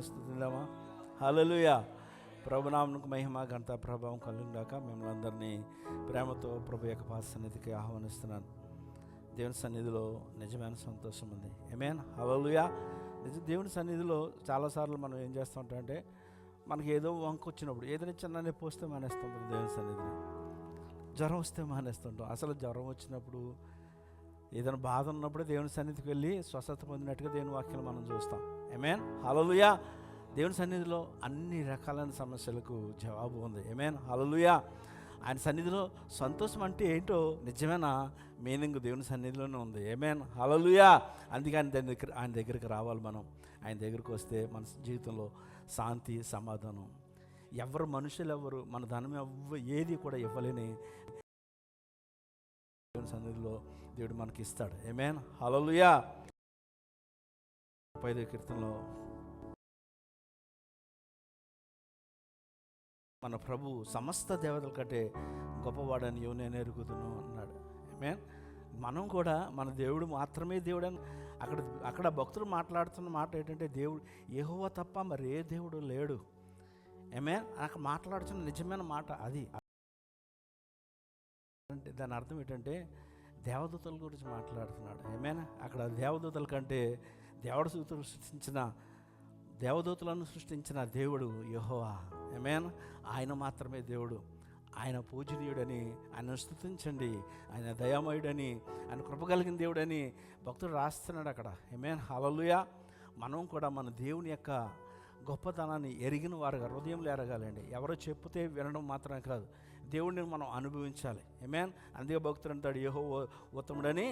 స్తుతిద్దామా? హల్లెలూయా. ప్రభునామమునకు మహిమ ఘనత ప్రభావం కలుగుగాక. మిమ్మల్ని అందరినీ ప్రేమతో ప్రభు యొక్క పాద సన్నిధికి ఆహ్వానిస్తున్నాను. దేవుని సన్నిధిలో నిజమైన సంతోషం ఉంది. ఆమేన్. హల్లెలూయా. దేవుని సన్నిధిలో చాలాసార్లు మనం ఏం చేస్తూ ఉంటామంటే, మనకి ఏదో వంక వచ్చినప్పుడు, ఏదైనా చిన్న నొప్పి వస్తే మానేస్తుంటాం దేవుని సన్నిధిని, జ్వరం వస్తే మానేస్తుంటాం. అసలు జ్వరం వచ్చినప్పుడు, ఏదైనా బాధ ఉన్నప్పుడే దేవుని సన్నిధికి వెళ్ళి స్వస్థత పొందినట్టుగా దేవుని వాక్యాలు మనం చూస్తాం. ఆమేన్. హల్లెలూయా. దేవుని సన్నిధిలో అన్ని రకాలైన సమస్యలకు జవాబు ఉంది. ఆమేన్. హల్లెలూయా. ఆయన సన్నిధిలో సంతోషం అంటే ఏంటో నిజమైన మీనింగ్ దేవుని సన్నిధిలోనే ఉంది. ఆమేన్. హల్లెలూయా. అందుకే ఆయన దగ్గరికి రావాలి. మనం ఆయన దగ్గరికి వస్తే మన జీవితంలో శాంతి, సమాధానం, మనుషులు ఎవరు, మన ధనం ఏది కూడా ఇవ్వలేని దేవుని సన్నిధిలో దేవుడు మనకి ఇస్తాడు. ఆమేన్. హల్లెలూయా. 35వ కీర్తనలో మన ప్రభు సమస్త దేవతల కంటే గొప్పవాడని నేను ఎరుగుదును అన్నాడు. ఆమేన్. మనం కూడా మన దేవుడు మాత్రమే దేవుడు అని అక్కడ భక్తులు మాట్లాడుతున్న మాట ఏంటంటే, దేవుడు యెహోవా తప్ప మరి ఏ దేవుడు లేడు. ఆమేన్. అక్కడ మాట్లాడుతున్న నిజమైన మాట అది. అంటే దాని అర్థం ఏంటంటే, దేవదూతల గురించి మాట్లాడుతున్నాడు. ఆమేన్. అక్కడ దేవదూతల కంటే దేవదూతలను సృష్టించిన దేవుడు యెహోవా. ఆమేన్. ఆయన మాత్రమే దేవుడు. ఆయన పూజనీయుడని, ఆయన స్తుతించండి, ఆయన దయామయుడని, ఆయన కృప కలిగిన దేవుడని భక్తుడు రాస్తున్నాడు అక్కడ. ఆమేన్. హల్లెలూయా. మనం కూడా మన దేవుని యొక్క గొప్పతనాన్ని ఎరిగిన వారుగా హృదయంలో ఎరగాలండి. ఎవరో చెప్తే వినడం మాత్రమే కాదు, దేవుడిని మనం అనుభవించాలి. ఆమేన్. అందుకే భక్తుడు అంటాడు, యెహోవా ఉత్తముడని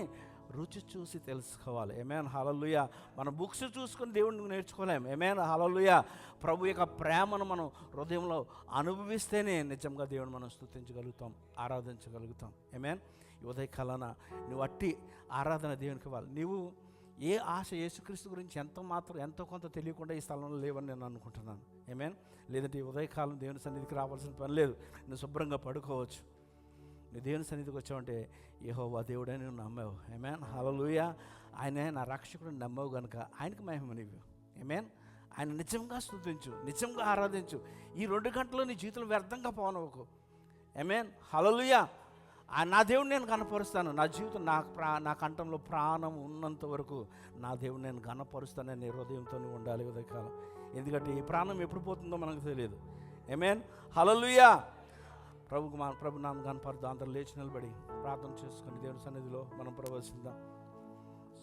రుచి చూసి తెలుసుకోవాలి. ఆమేన్. హల్లెలూయా. మన బుక్స్ చూసుకొని దేవుడిని నేర్చుకోలేము. ఆమేన్. హల్లెలూయా. ప్రభు యొక్క ప్రేమను మనం హృదయంలో అనుభవిస్తేనే నిజంగా దేవుని మనం స్తుతించగలుగుతాం, ఆరాధించగలుగుతాం. ఆమేన్. ఉదయకాలాన నువ్వు అట్టి ఆరాధన దేవునికి ఇవ్వాలి. నీవు ఏ ఆశ, యేసుక్రీస్తు గురించి ఎంతో కొంత తెలియకుండా ఈ స్థలంలో లేవని నేను అనుకుంటున్నాను. ఆమేన్. లేదంటే ఈ ఉదయకాలం దేవుని సన్నిధికి రావాల్సిన పని లేదు. నువ్వు శుభ్రంగా పడుకోవచ్చు. నువ్వు దేవుని సన్నిధికి వచ్చావంటే యెహోవా దేవుడని నువ్వు నమ్మావు. ఆమేన్. హల్లెలూయా. ఆయనే నా రక్షకుడిని నమ్మావు కనుక ఆయనకు మహిమ నీవు. ఆమేన్. ఆయన నిజంగా స్తుతించు, నిజంగా ఆరాధించు. ఈ 2 గంటలు నీ జీవితంలో వ్యర్థంగా పోనవకు. ఆమేన్. హల్లెలూయా. నా దేవుడిని నేను గణపరుస్తాను. నా జీవితం నా కంఠంలో ప్రాణం ఉన్నంత వరకు నా దేవుడిని నేను గణపరుస్తానని హృదయంతో ఉండాలి ఉదయకాలం. ఎందుకంటే ఈ ప్రాణం ఎప్పుడు పోతుందో మనకు తెలియదు. ఆమేన్. హల్లెలూయా. ప్రభు నామం గణపరుద్దాం. అందరూ లేచి నిలబడి ప్రార్థన చేసుకొని దేవుని సన్నిధిలో మనం ప్రవేశిద్దాం.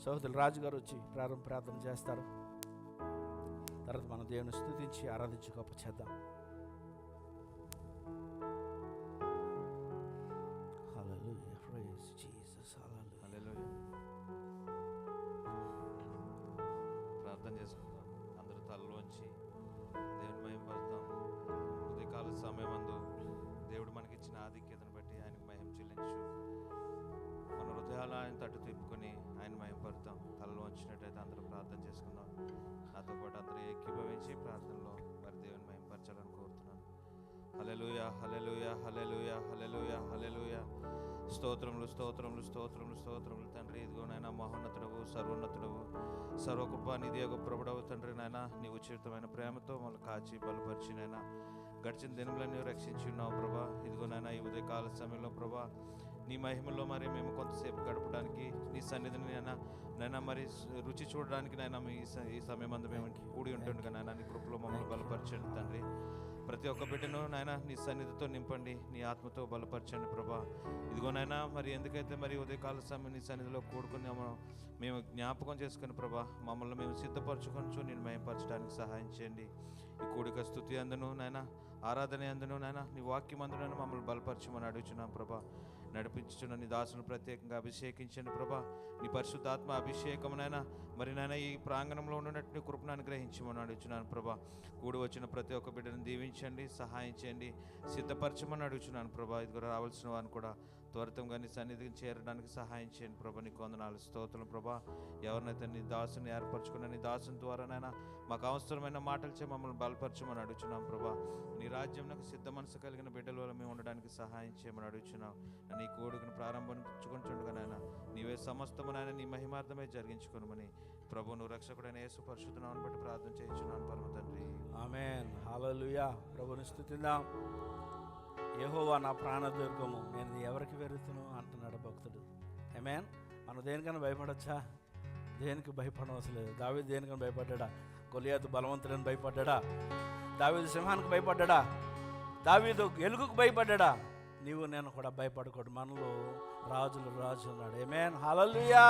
సహోదరులు రాజుగారు వచ్చి ప్రార్థన చేస్తారు. తర్వాత మనం దేవుని స్తుతించి ఆరాధించి గొప్ప చేద్దాం. హల్లెలూయా. Praise Jesus. హల్లెలూయా. ప్రార్థన చేసుకుందాం. అందరూ తలలోంచి దేవుని మహిమపరుద్దాం. ఉదయకాల సమయమందు దేవుడు మనకిచ్చిన ఆధిక్యతను బట్టి ఆయనకు మహిమ చెల్లించు. మన హృదయాలు ఆయన తట్టు తిప్పుకొని ఆయన మహిమపరుద్దాం. తలలో వచ్చినట్టయితే అందరూ ప్రార్థన చేసుకుందాం. నాతో పాటు అందరూ ఏకీభవించి ప్రార్థనలో మరి దేవుని మహిమపరచాలని కోరుతున్నాను. హల్లెలూయా. హల్లెలూయా. హల్లెలూయా. హల్లెలూయా. హల్లెలూయా. స్తోత్రములు, స్తోత్రములు, స్తోత్రములు, స్తోత్రములు తండ్రి. ఇదిగో నాయనా, మహోన్నతుడవు, సర్వోన్నతుడవు, సర్వకృపా నిధి యొక్క ప్రభుడవు తండ్రి. నాయనా, నీ ఉచితమైన ప్రేమతో మమ్మల్ని కాచి బలపరిచి నాయనా గడిచిన దినములన్నీ రక్షించి ఉన్నావు ప్రభా. ఇదిగో నాయనా, ఈ ఉదయకాల సమయంలో ప్రభా నీ మహిమలో మరి మేము కొంతసేపు గడపడానికి నీ సన్నిధిని నైనా మరి రుచి చూడడానికి నైనా ఈ సమయం అందు మేము కూడి ఉంటుండగా నాయనా నీ కృపలో మమ్మల్ని బలపరచండి తండ్రి. ప్రతి ఒక్క బిడ్డను నాయనా నీ సన్నిధితో నింపండి, నీ ఆత్మతో బలపరచండి ప్రభా. ఇదిగోనైనా మరి ఎందుకైతే మరి ఉదయకాల సమయం నీ సన్నిధిలో కూడుకుని మేము జ్ఞాపకం చేసుకుని ప్రభా మమ్మల్ని మేము సిద్ధపరచుకొనచ్చు నేను మహిమపరచడానికి సహాయం చేయండి. ఈ కూడిక స్తుతి అందును నాయనా, ఆరాధన అందును నాయనా, నీ వాక్యం అందును మమ్మల్ని బలపరచమని అడుగుచున్నాం ప్రభా. నడిపించుచున్న నీ దాసును ప్రత్యేకంగా అభిషేకించండి ప్రభా. నీ పరిశుద్ధాత్మ అభిషేకమునైనా మరి నాయన ఈ ప్రాంగణంలో ఉన్నట్టు నీ కృపను అనుగ్రహించమని అడుగుచున్నాను ప్రభా. కూడి వచ్చిన ప్రతి ఒక్క బిడ్డను దీవించండి, సహాయం చేయండి, సిద్ధపరచమని అడుగుచున్నాను ప్రభా. ఇదిగో రావాల్సిన వారిని కూడా త్వరితంగా నీ సన్నిధికి చేరడానికి సహాయం చేయండి ప్రభా. నీకు వందనాలు, స్తోత్రం ప్రభా. ఎవరినైతే నీ దాసుని ఏర్పరచుకున్న నీ దాసుని ద్వారానైనా మాకు అవసరమైన మాటలు చే మమ్మల్ని బలపరచమని అడుగుచున్నాం ప్రభా. నీ రాజ్యంలో సిద్ధ మనసు కలిగిన బిడ్డల వల్ల మేము ఉండడానికి సహాయం చేయమని అడుగుచున్నాం. నీ కోడుకుని ప్రారంభించుకుంటుండగానైనా నీవే సమస్తమునైనా నీ మహిమార్థమే జరిగించుకోనమని ప్రభువును రక్షకుడైన యేసు పరిశుద్ధ నామమును బట్టి ప్రార్థన చేయించున్నాను పరమ తండ్రి. ఆమేన్. హల్లెలూయా. ప్రభువుని స్తుతిద్దాం. యెహోవా నా ప్రాణదుర్గము, నేను ఎవరికి వెరుతును అంటున్నాడు భక్తుడు. ఆమేన్. మనం దేనికైనా భయపడచ్చా? దేనికి భయపడవలసిన లేదు. దావీదు దేనికైనా భయపడ్డా? గొలియాతు బలవంతుడని భయపడ్డా? దావీదు సింహానికి భయపడ్డా? దావీదు ఎలుగుకు భయపడ్డా? నీవు నేను కూడా భయపడకూడదు. మనలో రాజులు రాజు ఉన్నాడు. ఆమేన్. హల్లెలూయా.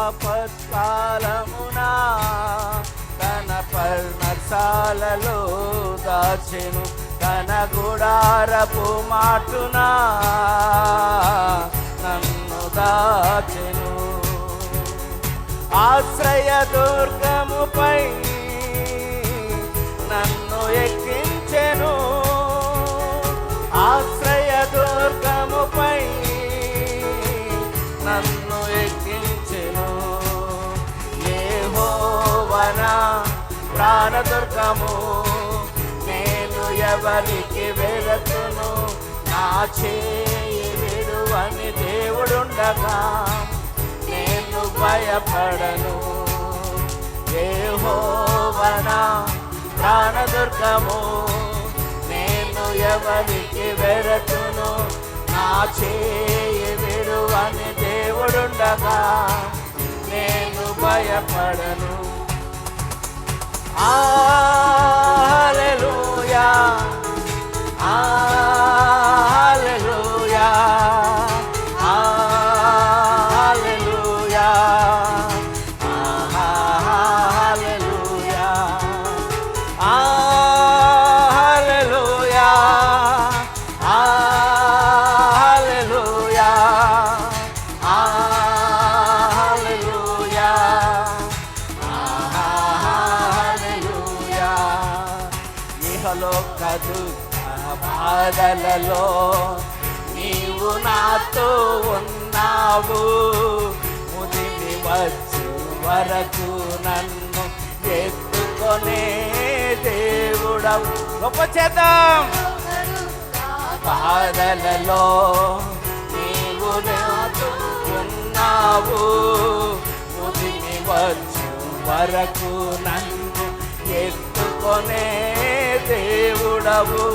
ఆపత్కాలమునా తన పర్ణశాలలో దాచెను, తన గుడారపు మాటునా నన్ను దాచెను. ఆశ్రయ దుర్గముపై నన్ను ఎక్కించెను, ఆశ్రయ దుర్గముపై నన్ను ఎక్కించెను. యెహోవా నా ప్రాణదుర్గము, నేను ఎవరికి వెళతును? నా చేయి విడువని దేవుడుండగా నేను భయపడను. యెహోవా నా ప్రాణదుర్గము, నేను ఎవరికి వెళతును? నా చేయి విడువని దేవుడుండగా నేను భయపడను. హల్లెలూయా, హల్లెలూయా, హల్లెలూయా, హల్లెలూయా, హల్లెలూయా, హల్లెలూయా, హల్లెలూయా, హల్లెలూయా. ఇహలోక దుఃఖ బాధలలో నీవు నాతో ఉన్నావు, ముదిమి వచ్చు వరకు నన్ను ఎత్తుకొనే దేవుడవు. గొప్ప చేద్దాం. బాధలలో నీవు నాతో ఉన్నావు, ముదిమి వచ్చు వరకు నన్ను ఎత్తుకొనే దేవుడవు.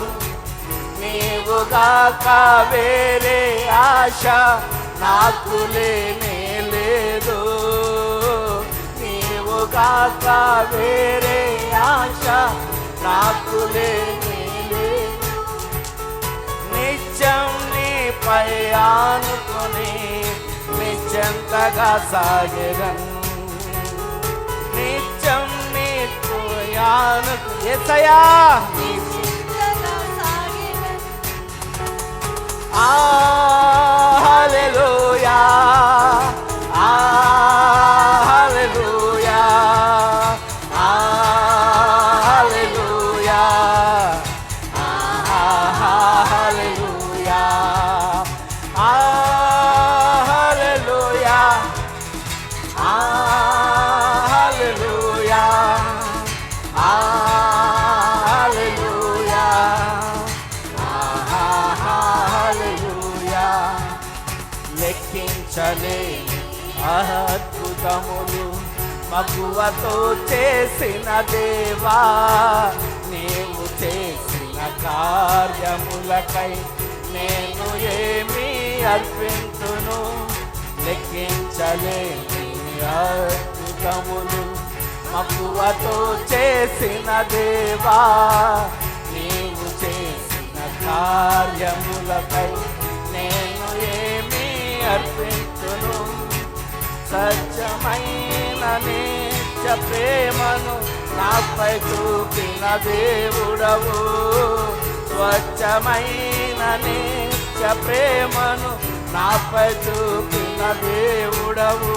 నీవు గాక వేరే ఆశ నాకు లేనే లేదు, నీవు గాక వేరే ఆశ నాకు లేనే లేదు. నిత్యం నీపై ఆనుకుని నిశ్చంతగా సాగెదను, నిత్యం నీపై ఆనుకుని యేసయ్యా హల్లెలూయా, హల్లెలూయా, హల్లెలూయా, హల్లెలూయా, హల్లెలూయా, హల్లెలూయా, హల్లెలూయా. లెక్కించలేని అద్భుతములు మగువతో చేసిన దేవా, నీవు చేసిన కార్యములకై నేను ఏమి అర్పింతును? లెక్కించలేని అద్భుత అద్భుతములు మక్కువతో చేసిన దేవా, నీవు చేసిన కార్యములకై నేను ఏమి అర్పించును? సత్యమైన నిత్య ప్రేమను నాపై చూపిన దేవుడవు, స్వచ్ఛమైన నిత్య ప్రేమను నాపై చూపిన దేవుడవు.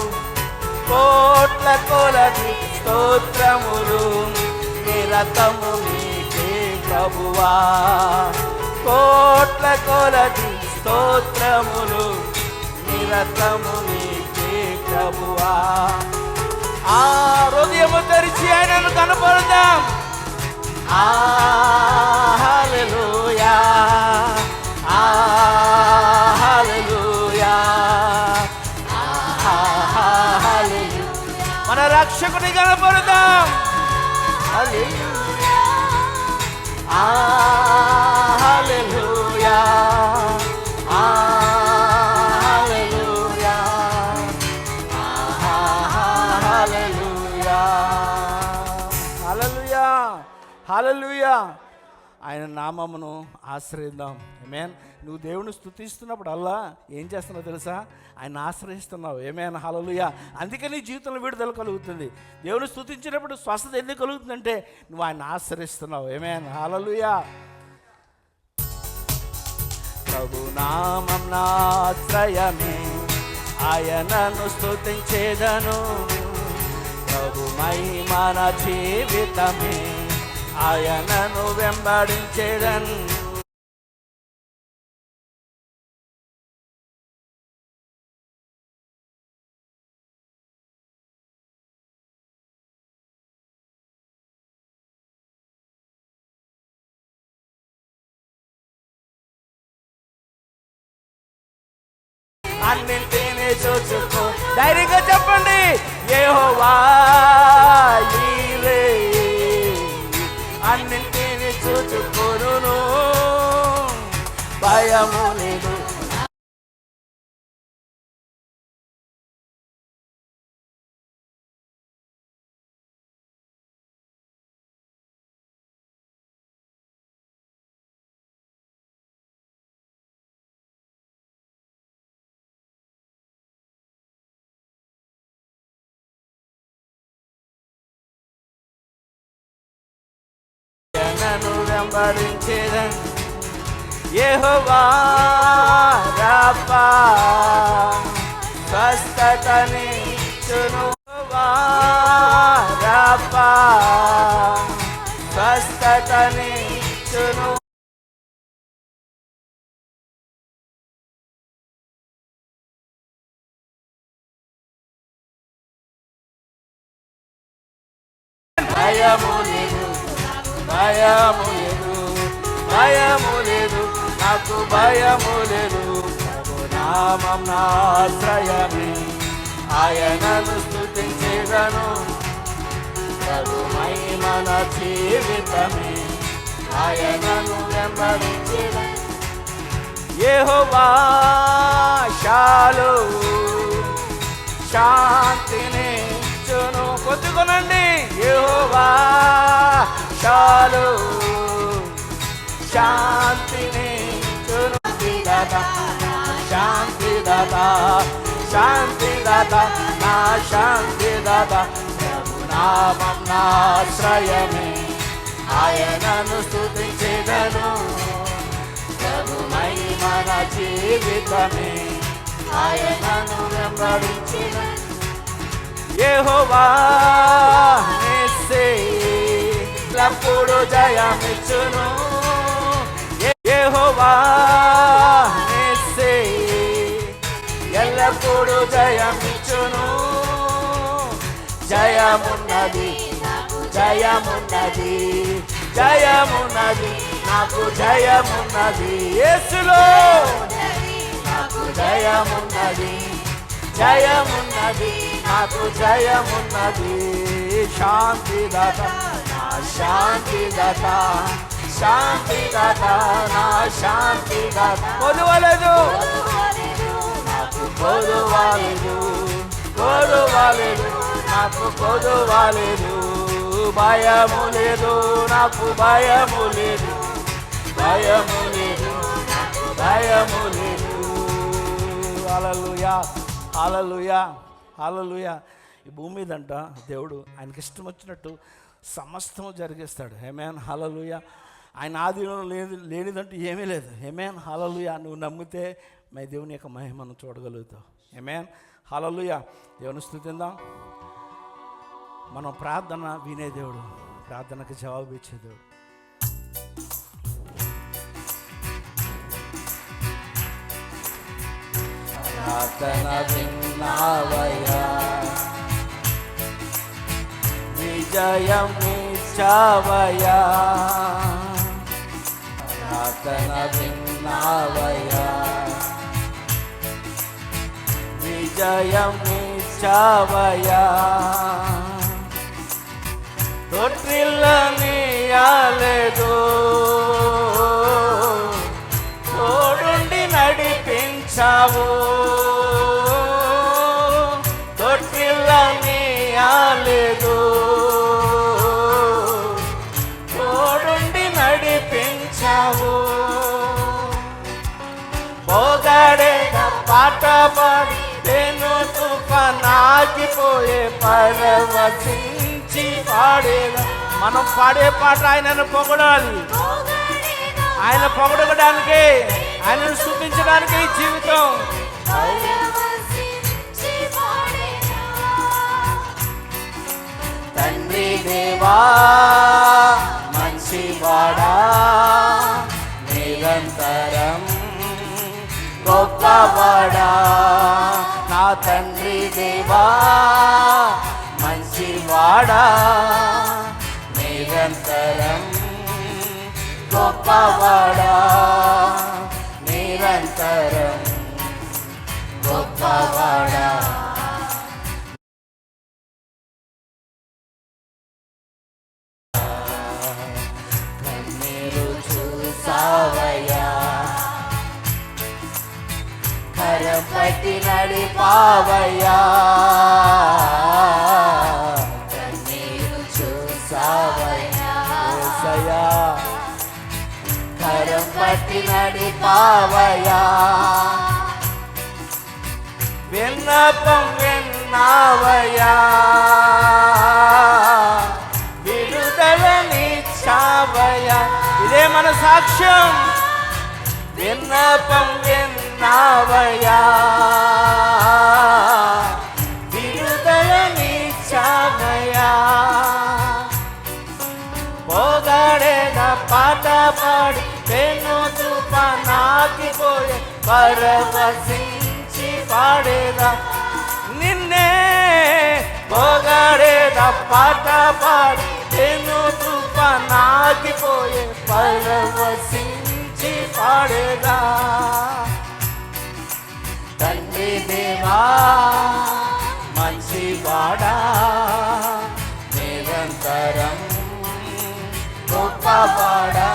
కోట్ల కొలది స్తోత్రములు నిరతము నీకే ప్రభువా, కోట్ల కొలది స్తోత్రములు నిరతము నీకే ప్రభువా. ఆ హృదయము తెరిచి ఆయనను కనపడదాం. హల్లెలూయా, హల్లెలూయా, హల్లెలూయా. మన రక్షకుని కనపడదాం. హల్లెలూయా, హల్లెలూయా, హల్లెలూయా, హల్లెలూయా, హల్లెలూయా, హల్లెలూయా. ఆయన నామమును ఆశ్రయిద్దాం. ఆమేన్. నువ్వు దేవుని స్తుతిస్తున్నప్పుడల్లా ఏం చేస్తున్నావు తెలుసా? ఆయన ఆశ్రయిస్తున్నావు. ఆమేన్, హల్లెలూయా. అందుకే నీ జీవితంలో విడుదల కలుగుతుంది. దేవుని స్తుతించినప్పుడు స్వస్థత ఎందుకు కలుగుతుందంటే నువ్వు ఆయన ఆశ్రయిస్తున్నావు. ఆమేన్, హల్లెలూయా. ప్రభు నామం నా ఆశ్రయమే, ఆయనను స్తుతించేదను. ప్రభు మహిమ నా జీవితమే, ఆయనను వెంబడించేదను. అన్నింటినీ చూచుకో, ధైర్యంగా చెప్పండి. యెహోవా ఈరే, అన్నింటినీ చూచుకొనును, భయము లేదు. నన్ను వెంబడించేదను. యెహోవా రాఫా, స్వస్థతనిచ్చును. యెహోవా రాఫా, స్వస్థతనిచ్చును. భయము లేదు, భయము లేదు, భయము లేదు, నాకు భయము లేదు. ప్రభు నామం నా ఆశ్రయమే, ఆయనను స్తుతించేదను. ప్రభు మహిమ నా జీవితమే, ఆయనను వెంబడించేదను. యెహోవా షాలో, శాంతినిచ్చును. కొద్దిగొనండి. యెహోవా షాలో, శాంతినిచ్చును. శాంతిదాత, శాంతిదాత, నా శాంతిదాత. ప్రభు నామం నా ఆశ్రయమే, ఆయనను స్తుతించేదను. ప్రభు మహిమ నా జీవితమే, ఆయనను వెంబడించేదను. యెహోవా నిస్సీ, ఎల్లప్పుడు జయమిచ్చును. యెహోవా నిస్సీ, ఎల్లప్పుడు జయమిచ్చును. జయమున్నది, జయమున్నది, జయమున్నది, నాకు జయమున్నది. యేసులో నాకు జయమున్నది, జయమున్నది, నాకు జయమున్నది. శాంతిదాత, నా శాంతిదాత, శాంతిదాత, నా శాంతిదాత. కొలువలేదు, నాకు కొలువలేదు, కొలువలేదు, నాకు కొదువలేదు, భయము లేదు, నాకు భయము లేదు, భయము లేదు, భయము లేదు. హల్లెలూయా, హల్లెలూయా, హల్లెలూయా. ఈ భూమి మీద అంట దేవుడు ఆయనకి ఇష్టం వచ్చినట్టు సమస్తము జరిగిస్తాడు. ఆమేన్, హల్లెలూయా. ఆయన ఆధీనంలో లేనిదంటూ ఏమీ లేదు. ఆమేన్, హల్లెలూయా. నువ్వు నమ్మితే మీ దేవుని యొక్క మహిమను చూడగలుగుతావు. ఆమేన్, హల్లెలూయా. దేవుని స్తుతిద్దాం. మనం ప్రార్థన వినే దేవుడు, ప్రార్థనకు జవాబు ఇచ్చే దేవుడు. ప్రార్థన విన్నావయ్యా, విజయం ఇచ్చావయ్యా. ప్రార్థన విన్నావయ్యా, విజయం ఇచ్చావయ్యా. తొట్టిల్లనీయలేదు, తోడుండి నడిపించావు. తొట్టిల్లనీయలేదు, తోడుండి నడిపించావు. పోగాడేగా పాట పాడి నేను తుఫానాగిపోయే పరవశించి పాడేదా. మనం పాడే పాట ఆయనను పొగడాలి. ఆయన పొగడడానికి, ఆయనను స్తుతించడానికి ఈ జీవితం. తండ్రి దేవా మంచివాడా, నిరంతరం గొప్పవాడా. నా తండ్రి దేవా మంచివాడా, నిరంతరం గొప్పవాడా, నిరంతరం గొప్పవాడా. కన్నీరు చూసావయ్యా, కరం పట్టి నడిపావయ్యా. కన్నీరు చూసావయ్యా, కరం పట్టి నడిపావయ్యా. విన్నపం విన్నావయ్యా, విడుదలనిచ్చావయ్యా. ఇదే మన సాక్ష్యం. విన్నపం విన్నావయ్యా, విడుదలనిచ్చావయ్యా. పోగాడేగా పాట పాడి నేను తుఫానాగిపోయే పరవశించి పాడేదా. నిన్నే పోగాడేగా పాట పాడి నేను తుఫానాగిపోయే పరవశించి పాడేదా. తండ్రి దేవా మంచివాడా, నిరంతరం గొప్పవాడా,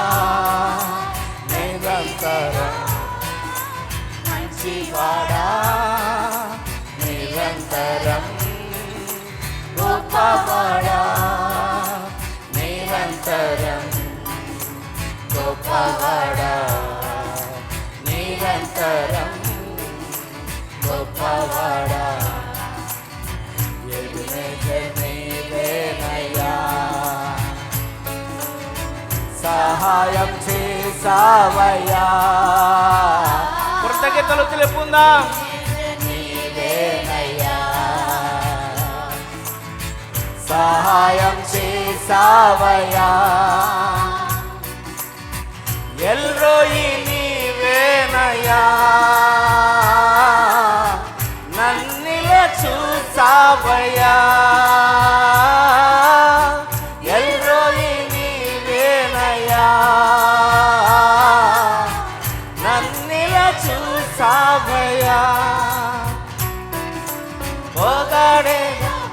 నిరంతరం మంచివాడా, నిరంతరం గొప్పవాడా, నిరంతరం గొప్పవాడా, నిరంతరం గొప్పవాడా. నీవేనయ్యా, సహాయం చేసావయ్యా. కృతజ్ఞతలు తెలుపుకుందాం. నీవేనయ్యా, సహాయం చేసావయ్యా. ఎల్రోయి నీవేనయ్యా, నన్నిలా చూసావయ్యా. ఎల్రోయి నీవేనయ్యా, నన్నిలా చూసావయ్యా. పోగాడే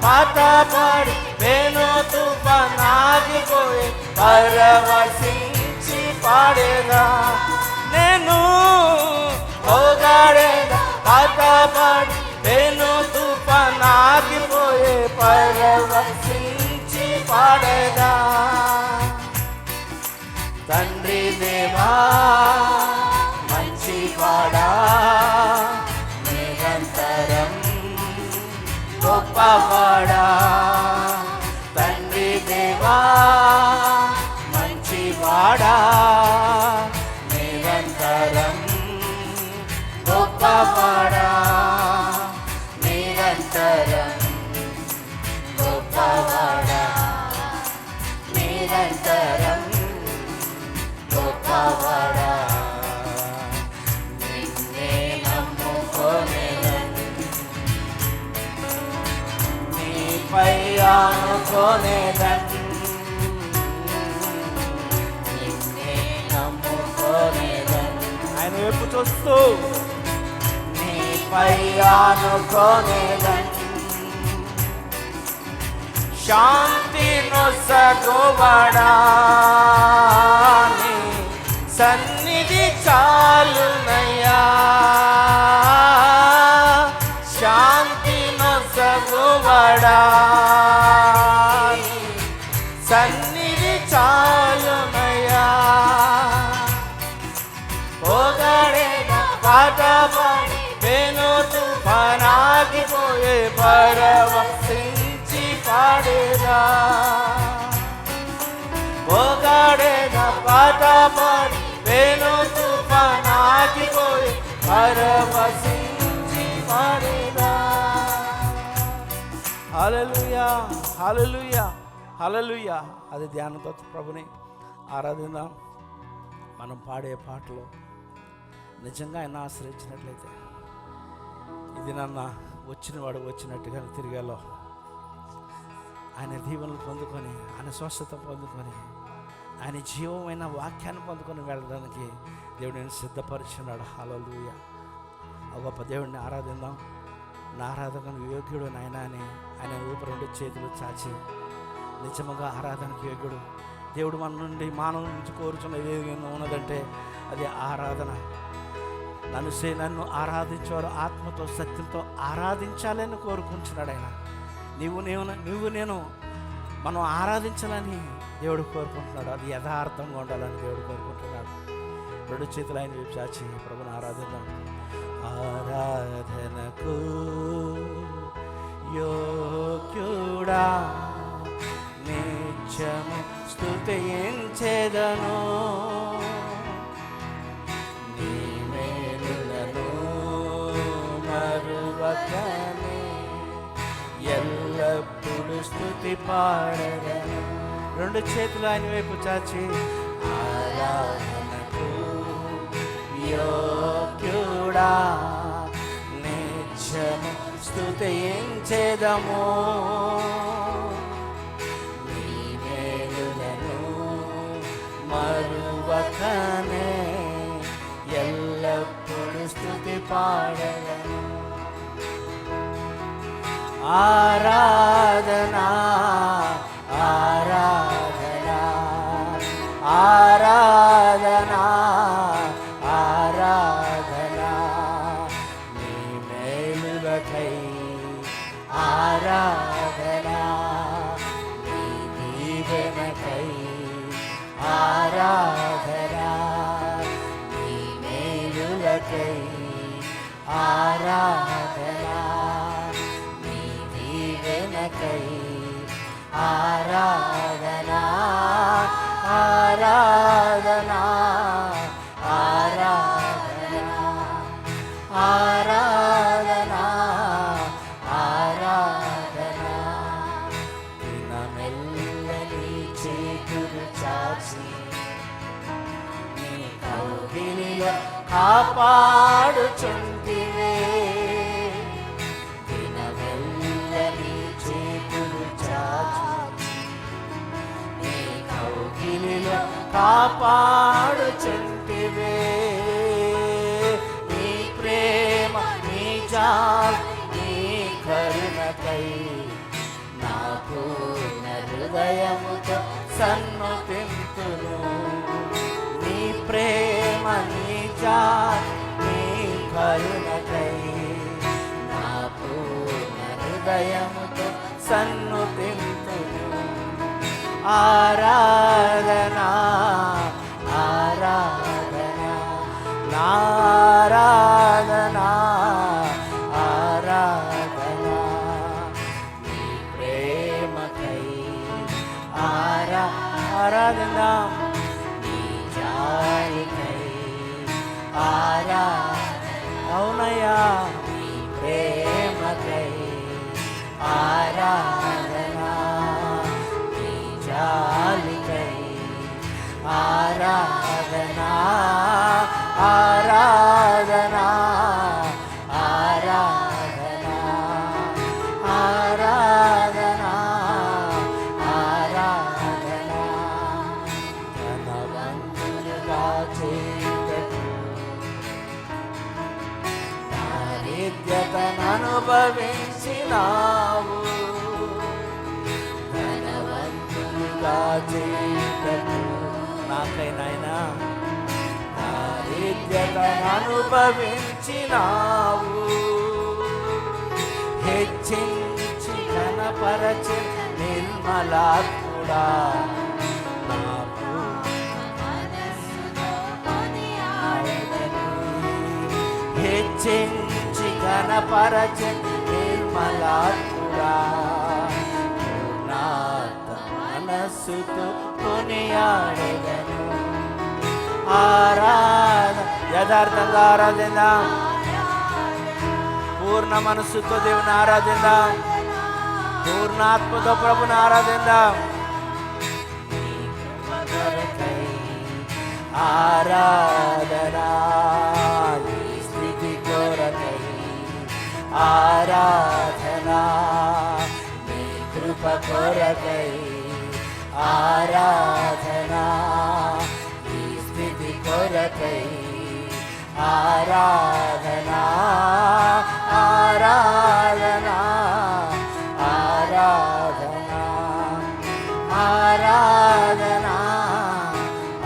పాట పాడి నేను తుఫానాగిపోయే పరవశించి పాడేదా. నేను పోగాడేదా పాట పాడి నేను తుఫానాగిపోయే ఆగిపోయే పరవశించి పాడేదా. తండ్రి దేవా మంచివాడా, నిరంతరం గొప్పవాడా. తండ్రి దేవా మంచివాడా, నిరంతరం గొప్పవాడా. నిరంతరం గొప్పవాడా, నిరంతరం గొప్పవాడా. నిన్నే నమ్ముకొనేదను, నీపై ఆనుకొనేదను. నిన్నే నమ్ముకొనేదను. ఆయన వైపు చూస్తూ నీపై ఆనుకొనేదను. శాంతి నొసగువాడా, నీ సన్నిధి చాలునయ్యా. శాంతి నొసగువాడా, నీ సన్నిధి చాలునయ్యా. పోగడేగా పాటపాడి పెను తుఫానాగిపోయే పరవశించి పాడేదా. పోగడేగా పాటపాడి పెను తుఫానాగిపోయే పరవశించి పాడేదా. హల్లెలూయా, హల్లెలూయా, హల్లెలూయా. అది ధ్యానంతో ప్రభుని ఆరాధిద్దాం. మనం పాడే పాటలు నిజంగా ఆయన ఆశ్రయించినట్లయితే ఇది నన్న వచ్చినవాడు వచ్చినట్టుగా తిరిగాలో ఆయన దీవెనలు పొందుకొని, ఆయన స్వస్థత పొందుకొని, ఆయన జీవమైన వాక్యాన్ని పొందుకొని వెళ్ళడానికి దేవుడు నేను సిద్ధపరిచున్నాడు. హల్లెలూయా. ఆ గొప్ప దేవుడిని ఆరాధిద్దాం. నా ఆరాధనకు యోగ్యుడు నాయన అని ఆయన ఊపి రెండు చేతులు చాచి నిజముగా ఆరాధనకు యోగ్యుడు దేవుడు మన నుండి మానవుల నుంచి కోరుచున్నది ఏదైనా ఉన్నదంటే అది ఆరాధన. నన్ను ఆరాధించేవారు ఆత్మతో సత్యంతో ఆరాధించాలని కోరుకుంటున్నాడు ఆయన. నువ్వు నేను మనం ఆరాధించాలని దేవుడు కోరుకుంటున్నాడు. అది యథార్థంగా ఉండాలని దేవుడు కోరుకుంటున్నాడు. రెండు చేతులు ఆయన వైపు చాచి ప్రభుని ఆరాధిద్దాం. ఆరాధనకు యోగ్యుడా, నిత్యము స్తుతించెదను. నీ మేలులను మరువకనే ఎల్లప్పుడు స్తుతి పాడెదను. రెండు చేతులు ఆయన వైపు చాచి ఆరాధనకు యోగ్యుడా, నిత్యము స్తుతించెదము. నీ మేలులను మరువకనే ఎల్లప్పుడు స్తుతి పాడెదను. ఆరాధనా ఆరాధనా ఆరాధనా ఆరాధనా, నీ మేలులకై ఆరాధనా, నీ దీవెనకై ఆరాధనా, నీ మేలులకై ఆరాధనా, నీ దీవెనకై ఆరాధనా. ఆరాధనా ఆరాధనా ఆరాధనా ఆరాధనా. దినమెల్లని చేతులు చాచి నీ కౌగిలిలో కాపాడుచుంటివే. దినమెల్లని చేతులు చాచి నీ కౌగిలిలో కాపాడుచుంటివే. నీ ప్రేమ నీ జాలి నీ కరుణకై నాకు హృదయముతో సన్నుతింతును. నీ ప్రేమ నీ జాలి నీ కరుణకై నాకు హృదయముతో ఆరాధనా ఆరాధనా నారాధనా ఆరాధనా నీ ప్రేమకై ఆరాధనా నీ జాలికై అవునయ్యా నీ ప్రేమకై ఆరాధనా నీ జాలికై ఆరాధనా ఆరాధనా ఆరాధనా ఆరాధనా ఆరాధనా ధనవంతులుగా చేయుటకు దారిద్ర్యతను అనుభవించినావు ధనవంతులుగా చేయుటకు నాకై నాయనా దారిద్ర్యతను అనుభవించినావు హెచ్చించి ఘనపరచి నిర్మలాత్ముడా నాకు హెచ్చించి ఘనపరచి నిర్మలాత్ముడా పూర్ణాత్మ మనస్సుతో కొనియాడెదను యథార్థంగా ఆరాధిద్దాం పూర్ణ మనస్సుతో దేవుని ఆరాధిద్దాం పూర్ణాత్మతో ప్రభుని ఆరాధిద్దాం ఆరాధనా స్థితి కొరకై ఆరాధనా నీ కృప కొరకై ఆరాధనా కొరకై ఆరాధనా ఆరాధనా ఆరాధనా ఆరాధనా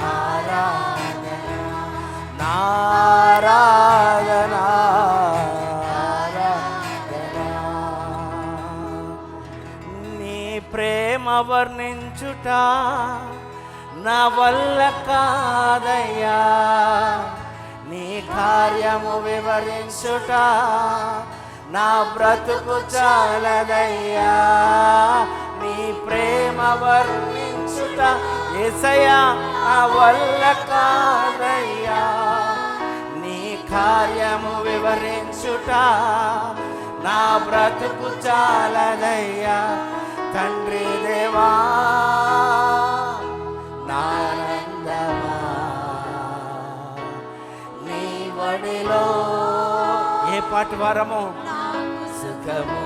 ఆరాధనా నారాధనా ఆరాధనా నీ ప్రేమ వర్ణించుట నా వల్ల కాదయ్యా నీ కార్యము వివరించుట నా బ్రతుకు చాలదయ్యా నీ ప్రేమ వర్ణించుట యేసయ్యా నా వల్ల కాదయ్యా నీ కార్యము వివరించుట నా బ్రతుకు చాలదయ్యా తండ్రి దేవా నానందమా నీ వడిలో ఏ పాటి వారము సుఖము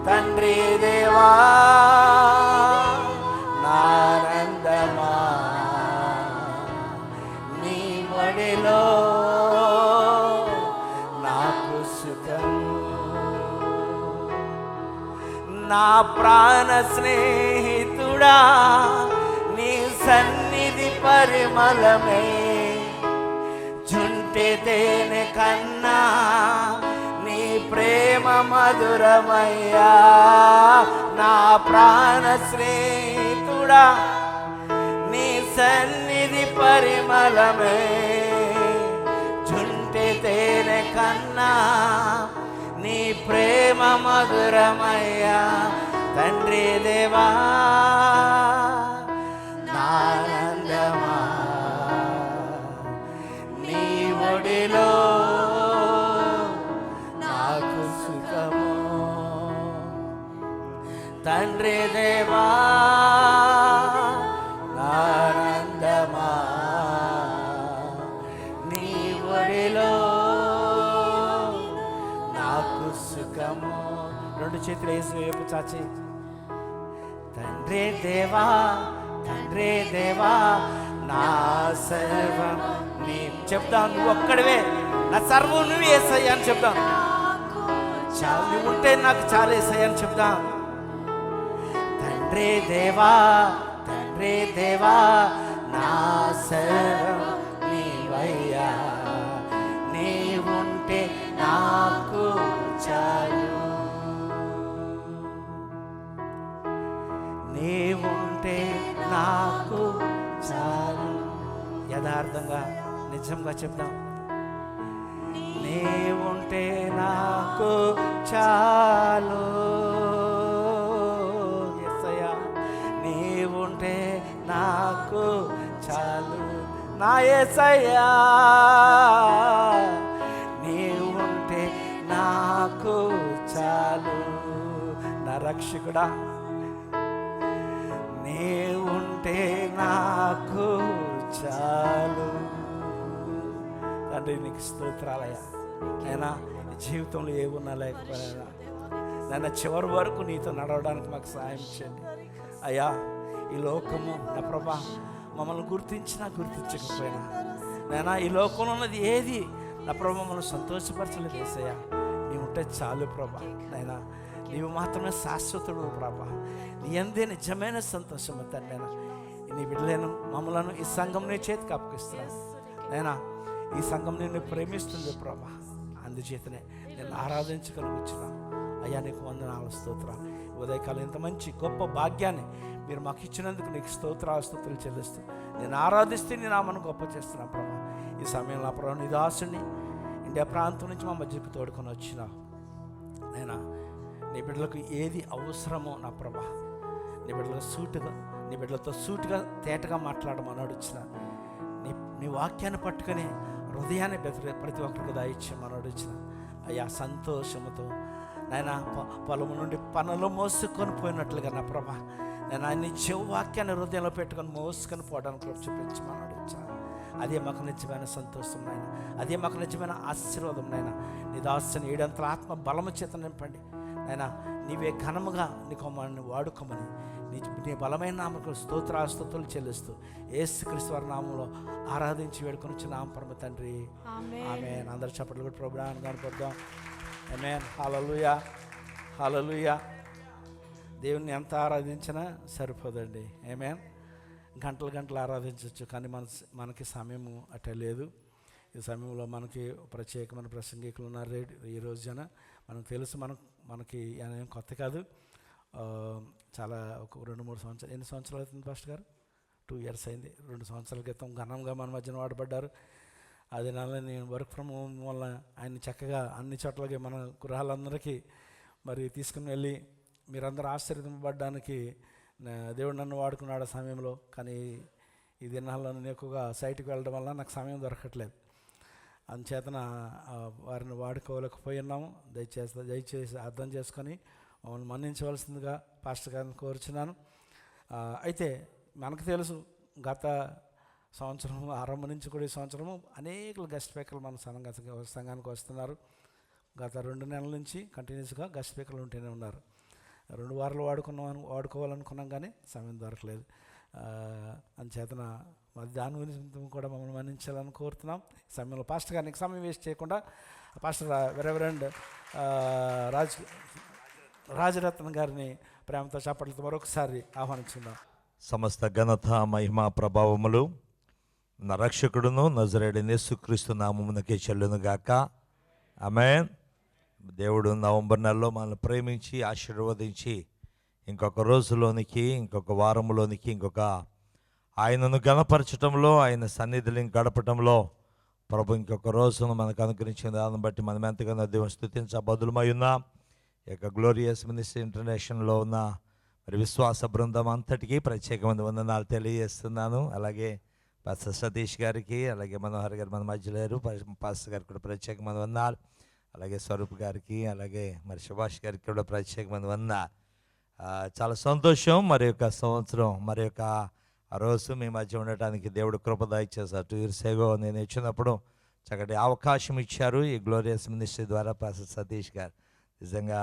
తండ్రి దేవా నానందమా నీ వడిలో నాకు సుఖము నా ప్రాణ స్నేహితుడా నీ సన్నిధి పరిమళమే జుంటి తేనె కన్నా నీ ప్రేమ మధురమయ్యా నా ప్రాణ స్నేహితుడా నీ సన్నిధి పరిమళమే జుంటి తేనె కన్నా నీ ప్రేమ మధురమయ్యా తండ్రి దేవా నానందమా నీ ఒడిలో నాకు సుఖము తండ్రి దేవా నానందమా నీ ఒడిలో సుఖము రెండు చేతులు వేసి వైపు చాచి తండ్రి దేవా నా సర్వం నీ చెప్తాను నువ్వు ఒక్కడివే నా సర్వం నువ్వు యేసయ్యా అని చెప్తాను చాలు నువ్వు ఉంటే నాకు చాలా యేసయ్యా అని చెప్తాను తండ్రి దేవా నా సర్వం నీవయ్యా నీవుంటే నాకు చాలు యథార్థంగా నిజంగా చెప్దాం. నీవుంటే నాకు చాలు యేసయ్యా, నీవుంటే నాకు చాలు నా యేసయ్యా, నీవుంటే నాకు చాలు నా రక్షకుడా, నీవుంటే నాకు చాలు. తండ్రి నీకు స్తోత్రాలయ్యా. అయినా జీవితంలో ఏమున్నా లేకపోయినా నన్ను చివరి వరకు నీతో నడవడానికి మాకు సహాయం చేయండి అయ్యా. ఈ లోకము నా ప్రభా మమ్మల్ని గుర్తించినా గుర్తించకపోయినా నైనా ఈ లోకంలో ఉన్నది ఏది నా ప్రభా మమ్మల్ని సంతోషపరచలేదు యేసయ్యా. నీవు ఉంటే చాలు ప్రభా. నైనా నీవు మాత్రమే శాశ్వతుడు ప్రభా. నీ అందే నిజమైన సంతోషం తండ్రి. నీ బిడ్డలను మమ్మలను ఈ సంఘం నీ చేతికి అప్పగిస్తున్నాను నైనా. ఈ సంఘం నిన్ను ప్రేమిస్తుంది ప్రభా. అందుచేతనే నేను ఆరాధించగలుగుతున్నాను అయ్యా. నీకు వందనాలు స్తోత్రాలు. ఉదయకాలం ఇంత మంచి గొప్ప భాగ్యాన్ని మీరు మాకు ఇచ్చినందుకు నీకు స్తోత్రాలు చెల్లిస్తూ నేను ఆరాధిస్తే నీ నామను గొప్ప చేస్తున్నాను ప్రభా. ఈ సమయంలో ప్రభా నీ దాసుని ఇండియా ప్రాంతం నుంచి మా మధ్యకు తోడుకొని వచ్చినావు నైనా. నీ బిడ్డలకు ఏది అవసరమో నా ప్రభా, నీ బిడ్డలతో సూటిగా తేటగా మాట్లాడమని వచ్చిన నీ వాక్యాన్ని పట్టుకొని హృదయాన్ని ప్రతి ఒక్కరికి దాయిచ్చామని వచ్చిన అయ్యా. సంతోషముతో నాయన పొలము నుండి పనులు మోసుకొని పోయినట్లుగా నా ప్రభా నేను ఆయన వాక్యాన్ని హృదయంలో పెట్టుకొని మోసుకొని పోవడానికి చూపించమని అడుగుచాను. అదే మాకు నిజమైన సంతోషం నాయన, అదే మాకు నిజమైన ఆశీర్వాదం నాయన. నీ దాసుని ఏడంతల ఆత్మ బలము చేత నింపండి నాయన. నీవే ఘనముగా నీ కొమ్మని వాడుకోమని నీ బలమైన నామకు స్తోత్రాస్తుతులు చెల్లిస్తూ యేసుక్రీస్తు వారి నామంలో ఆరాధించి వేడుకొని వచ్చి నామ పరమ తండ్రి ఆమేన్. అందరు చప్పట్లు కూడా ప్రభువుని కనపడదాం. ఆమేన్. హల్లెలూయా, హల్లెలూయా. దేవుణ్ణి ఎంత ఆరాధించినా సరిపోదండి. ఆమేన్. గంటలు ఆరాధించవచ్చు, కానీ మనకి సమయము అట్టే లేదు. ఈ సమయంలో మనకి ప్రత్యేకమైన ప్రసంగికులు ఉన్నారు ఈ రోజున. మనకు తెలుసు, మనకి ఏం కొత్త కాదు. చాలా ఒక 2-3 సంవత్సరాలు, ఎన్ని సంవత్సరాలు అవుతుంది పాస్టర్ గారు? 2 years అయింది. 2 సంవత్సరాల క్రితం ఘనంగా మన మధ్యన వాడబడ్డారు. అది నెల నేను వర్క్ ఫ్రమ్ హోమ్ వల్ల ఆయన చక్కగా అన్ని చోట్లకి మన గృహాలందరికీ మరి తీసుకుని వెళ్ళి మీరందరూ ఆశ్చర్యపడడానికి దేవుడు నన్ను వాడుకున్నాడు ఆ సమయంలో. కానీ ఈ దినాల్లో నేను ఎక్కువగా సైట్కి వెళ్ళడం వల్ల నాకు సమయం దొరకట్లేదు. అందుచేతన వారిని వాడుకోలేకపోయి ఉన్నాము. దయచేసి అర్థం చేసుకొని మమ్మల్ని మన్నించవలసిందిగా పాస్టర్ గారిని కోరుచున్నాను. అయితే మనకు తెలుసు, గత సంవత్సరం ఆరంభం నుంచి కూడా ఈ సంవత్సరము అనేక గెస్ట్ స్పీకర్లు మన సంఘానికి వస్తున్నారు. గత 2 నెలల నుంచి కంటిన్యూస్గా గెస్ట్ స్పీకర్లు ఉంటూనే ఉన్నారు. 2 వారాలు వాడుకోవాలనుకున్నాం కానీ సమయం దొరకలేదు. అందుచేతన మరి దాని గురించి కూడా మమ్మల్ని మన్నించాలని కోరుతున్నాం. ఈ సమయంలో పాస్టర్ గారికి సమయం వేస్ట్ చేయకుండా పాస్టర్ రెవరెండ్ రాజరత్న గారిని ప్రేమతో చప్పట్లతో మరొకసారి ఆహ్వానించుకుందాం. సమస్త ఘనత మహిమ ప్రభావములు నా రక్షకుడును నజరేయుడైన యేసుక్రీస్తు నామమునకే చెల్లునుగాక. ఆమేన్. దేవుడు నవంబర్ నెలలో మనల్ని ప్రేమించి ఆశీర్వదించి ఇంకొక రోజులోనికి, ఇంకొక వారంలోనికి, ఆయనను గణపరచటంలో, ఆయన సన్నిధిని గడపటంలో ప్రభు ఇంకొక రోజును మనకు అనుగ్రహించిన దాన్ని బట్టి మనం ఎంతగానో దేవుని స్తుతించబద్దులమై ఉన్నాం. ఈ యొక్క గ్లోరియస్ మినిస్ట్రీ ఇంటర్నేషనల్లో ఉన్న మరి విశ్వాస బృందం అంతటికీ ప్రత్యేకమైన వందనాలు తెలియజేస్తున్నాను. అలాగే పాస్టర్ సతీష్ గారికి, అలాగే మనోహర్ గారు మన మధ్యలో లేరు, పాస్టర్ గారికి కూడా ప్రత్యేకమైన వందనాలు. అలాగే స్వరూప్ గారికి, అలాగే మరి సుభాష్ గారికి కూడా ప్రత్యేకమైన వందనాలు. చాలా సంతోషం. మరి యొక్క సంవత్సరం, మరి యొక్క ఆ రోజు మీ మధ్య ఉండటానికి దేవుడు కృప దయచేశారు. 2 years ago నేను వచ్చినప్పుడు చక్కటి అవకాశం ఇచ్చారు ఈ గ్లోరియస్ మినిస్ట్రీ ద్వారా పాస్టర్ సతీష్ గారు. నిజంగా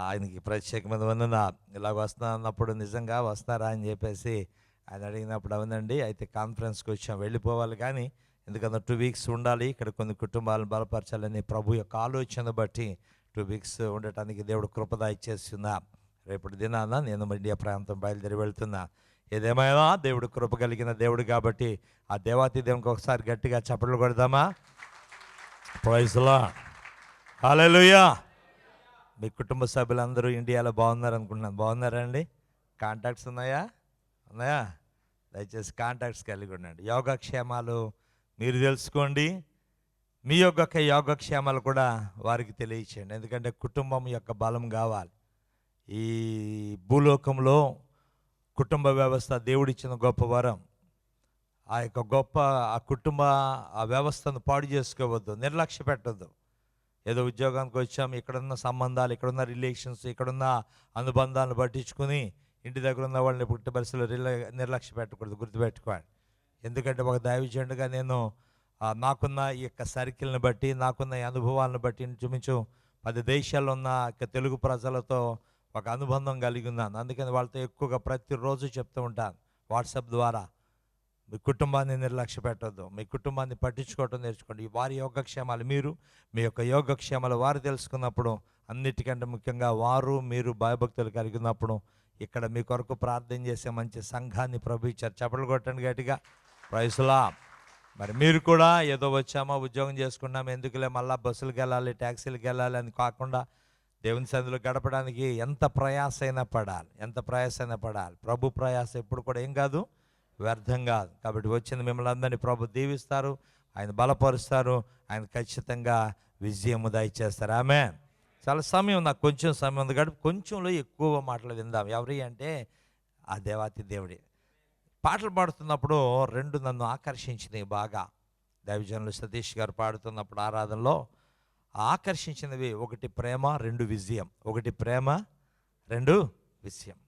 ఆయనకి ప్రత్యేకమైన వందనాలు. ఇలాగ వస్తా అన్నప్పుడు నిజంగా వస్తారా అని చెప్పేసి ఆయన అడిగినప్పుడు అవునండి, అయితే కాన్ఫరెన్స్కి వచ్చాం, వెళ్ళిపోవాలి, కానీ ఎందుకంటే 2 weeks ఉండాలి, ఇక్కడ కొన్ని కుటుంబాలను బలపరచాలని ప్రభు యొక్క ఆలోచన బట్టి 2 weeks ఉండటానికి దేవుడు కృపద ఇచ్చేస్తున్నా. రేపటి దినాన నేను ఇండియా ప్రాంతం బయలుదేరి వెళ్తున్నా. ఏదేమైనా దేవుడు కృప కలిగిన దేవుడు కాబట్టి ఆ దేవాతి దేవునికి ఒకసారి గట్టిగా చప్పట్లు కొడదామా? ప్రైజ్ లార్డ్, హల్లెలూయా. మీ కుటుంబ సభ్యులందరూ ఇండియాలో బాగున్నారు అనుకుంటున్నాను. బాగున్నారా అండి? కాంటాక్ట్స్ ఉన్నాయా? దయచేసి కాంటాక్ట్స్ కలిగి ఉండండి. యోగక్షేమాలు మీరు తెలుసుకోండి, మీ యొక్క యోగక్షేమాలు కూడా వారికి తెలియచేయండి. ఎందుకంటే కుటుంబం యొక్క బలం కావాలి. ఈ భూలోకంలో కుటుంబ వ్యవస్థ దేవుడిచ్చిన గొప్ప వరం. ఆ యొక్క ఆ వ్యవస్థను పాడు చేసుకోవద్దు, నిర్లక్ష్య పెట్టద్దు. ఏదో ఉద్యోగానికి వచ్చాం, ఇక్కడున్న సంబంధాలు, ఇక్కడున్న రిలేషన్స్, ఇక్కడున్న అనుబంధాలను పట్టించుకుని ఇంటి దగ్గర ఉన్న వాళ్ళని పుట్టి పరిస్థితులు నిర్లక్ష్య పెట్టకూడదు, గుర్తుపెట్టుకోండి. ఎందుకంటే ఒక దైవజనుడిగా నేను నాకున్న ఈ యొక్క సర్కిల్ని బట్టి, నాకున్న ఈ అనుభవాలను బట్టి ఇంచుమించు 10 దేశాల్లో ఉన్న తెలుగు ప్రజలతో ఒక అనుబంధం కలిగి ఉన్నాను. అందుకని వాళ్ళతో ఎక్కువగా ప్రతిరోజు చెప్తూ ఉంటాను వాట్సాప్ ద్వారా, మీ కుటుంబాన్ని నిర్లక్ష్య పెట్టద్దు, మీ కుటుంబాన్ని పట్టించుకోవటం నేర్చుకోండి. వారి యోగక్షేమాలు మీరు, మీ యొక్క యోగక్షేమాలు వారు తెలుసుకున్నప్పుడు, అన్నిటికంటే ముఖ్యంగా మీరు భయభక్తులు కలిగినప్పుడు ఇక్కడ మీ కొరకు ప్రార్థన చేసే మంచి సంఘాన్ని ప్రభు ఇచ్చారు. చప్పట్లు కొట్టండి గట్టిగా. Praise lord. మరి మీరు కూడా ఏదో వచ్చామా, ఉద్యోగం చేసుకున్నాము, ఎందుకులే మళ్ళీ బస్సులకు వెళ్ళాలి, ట్యాక్సీలకు వెళ్ళాలి అని కాకుండా దేవుని సన్నిధిలో గడపడానికి ఎంత ప్రయాసైనా పడాలి. ప్రభు ప్రయాస ఎప్పుడు కూడా ఏం కాదు, వ్యర్థం కాదు. కాబట్టి వచ్చింది మిమ్మల్ని అందరినీ ప్రభు దీవిస్తారు, ఆయన బలపరుస్తారు, ఆయన ఖచ్చితంగా విజయము దయచేస్తారు. ఆమేన్. చాలా సమయం, నాకు కొంచెం సమయం ఉంది కాబట్టి కొంచెంలో ఎక్కువ మాటలు విందాం. ఎవరి అంటే ఆ దేవాతి దేవుడి. పాటలు పాడుతున్నప్పుడు 2 నన్ను ఆకర్షించినవి బాగా. దైవజనులు సతీష్ గారు పాడుతున్నప్పుడు ఆరాధనలో ఆకర్షించినవి, 1 ప్రేమ, 2 విజయం. 1 ప్రేమ, 2 విజయం.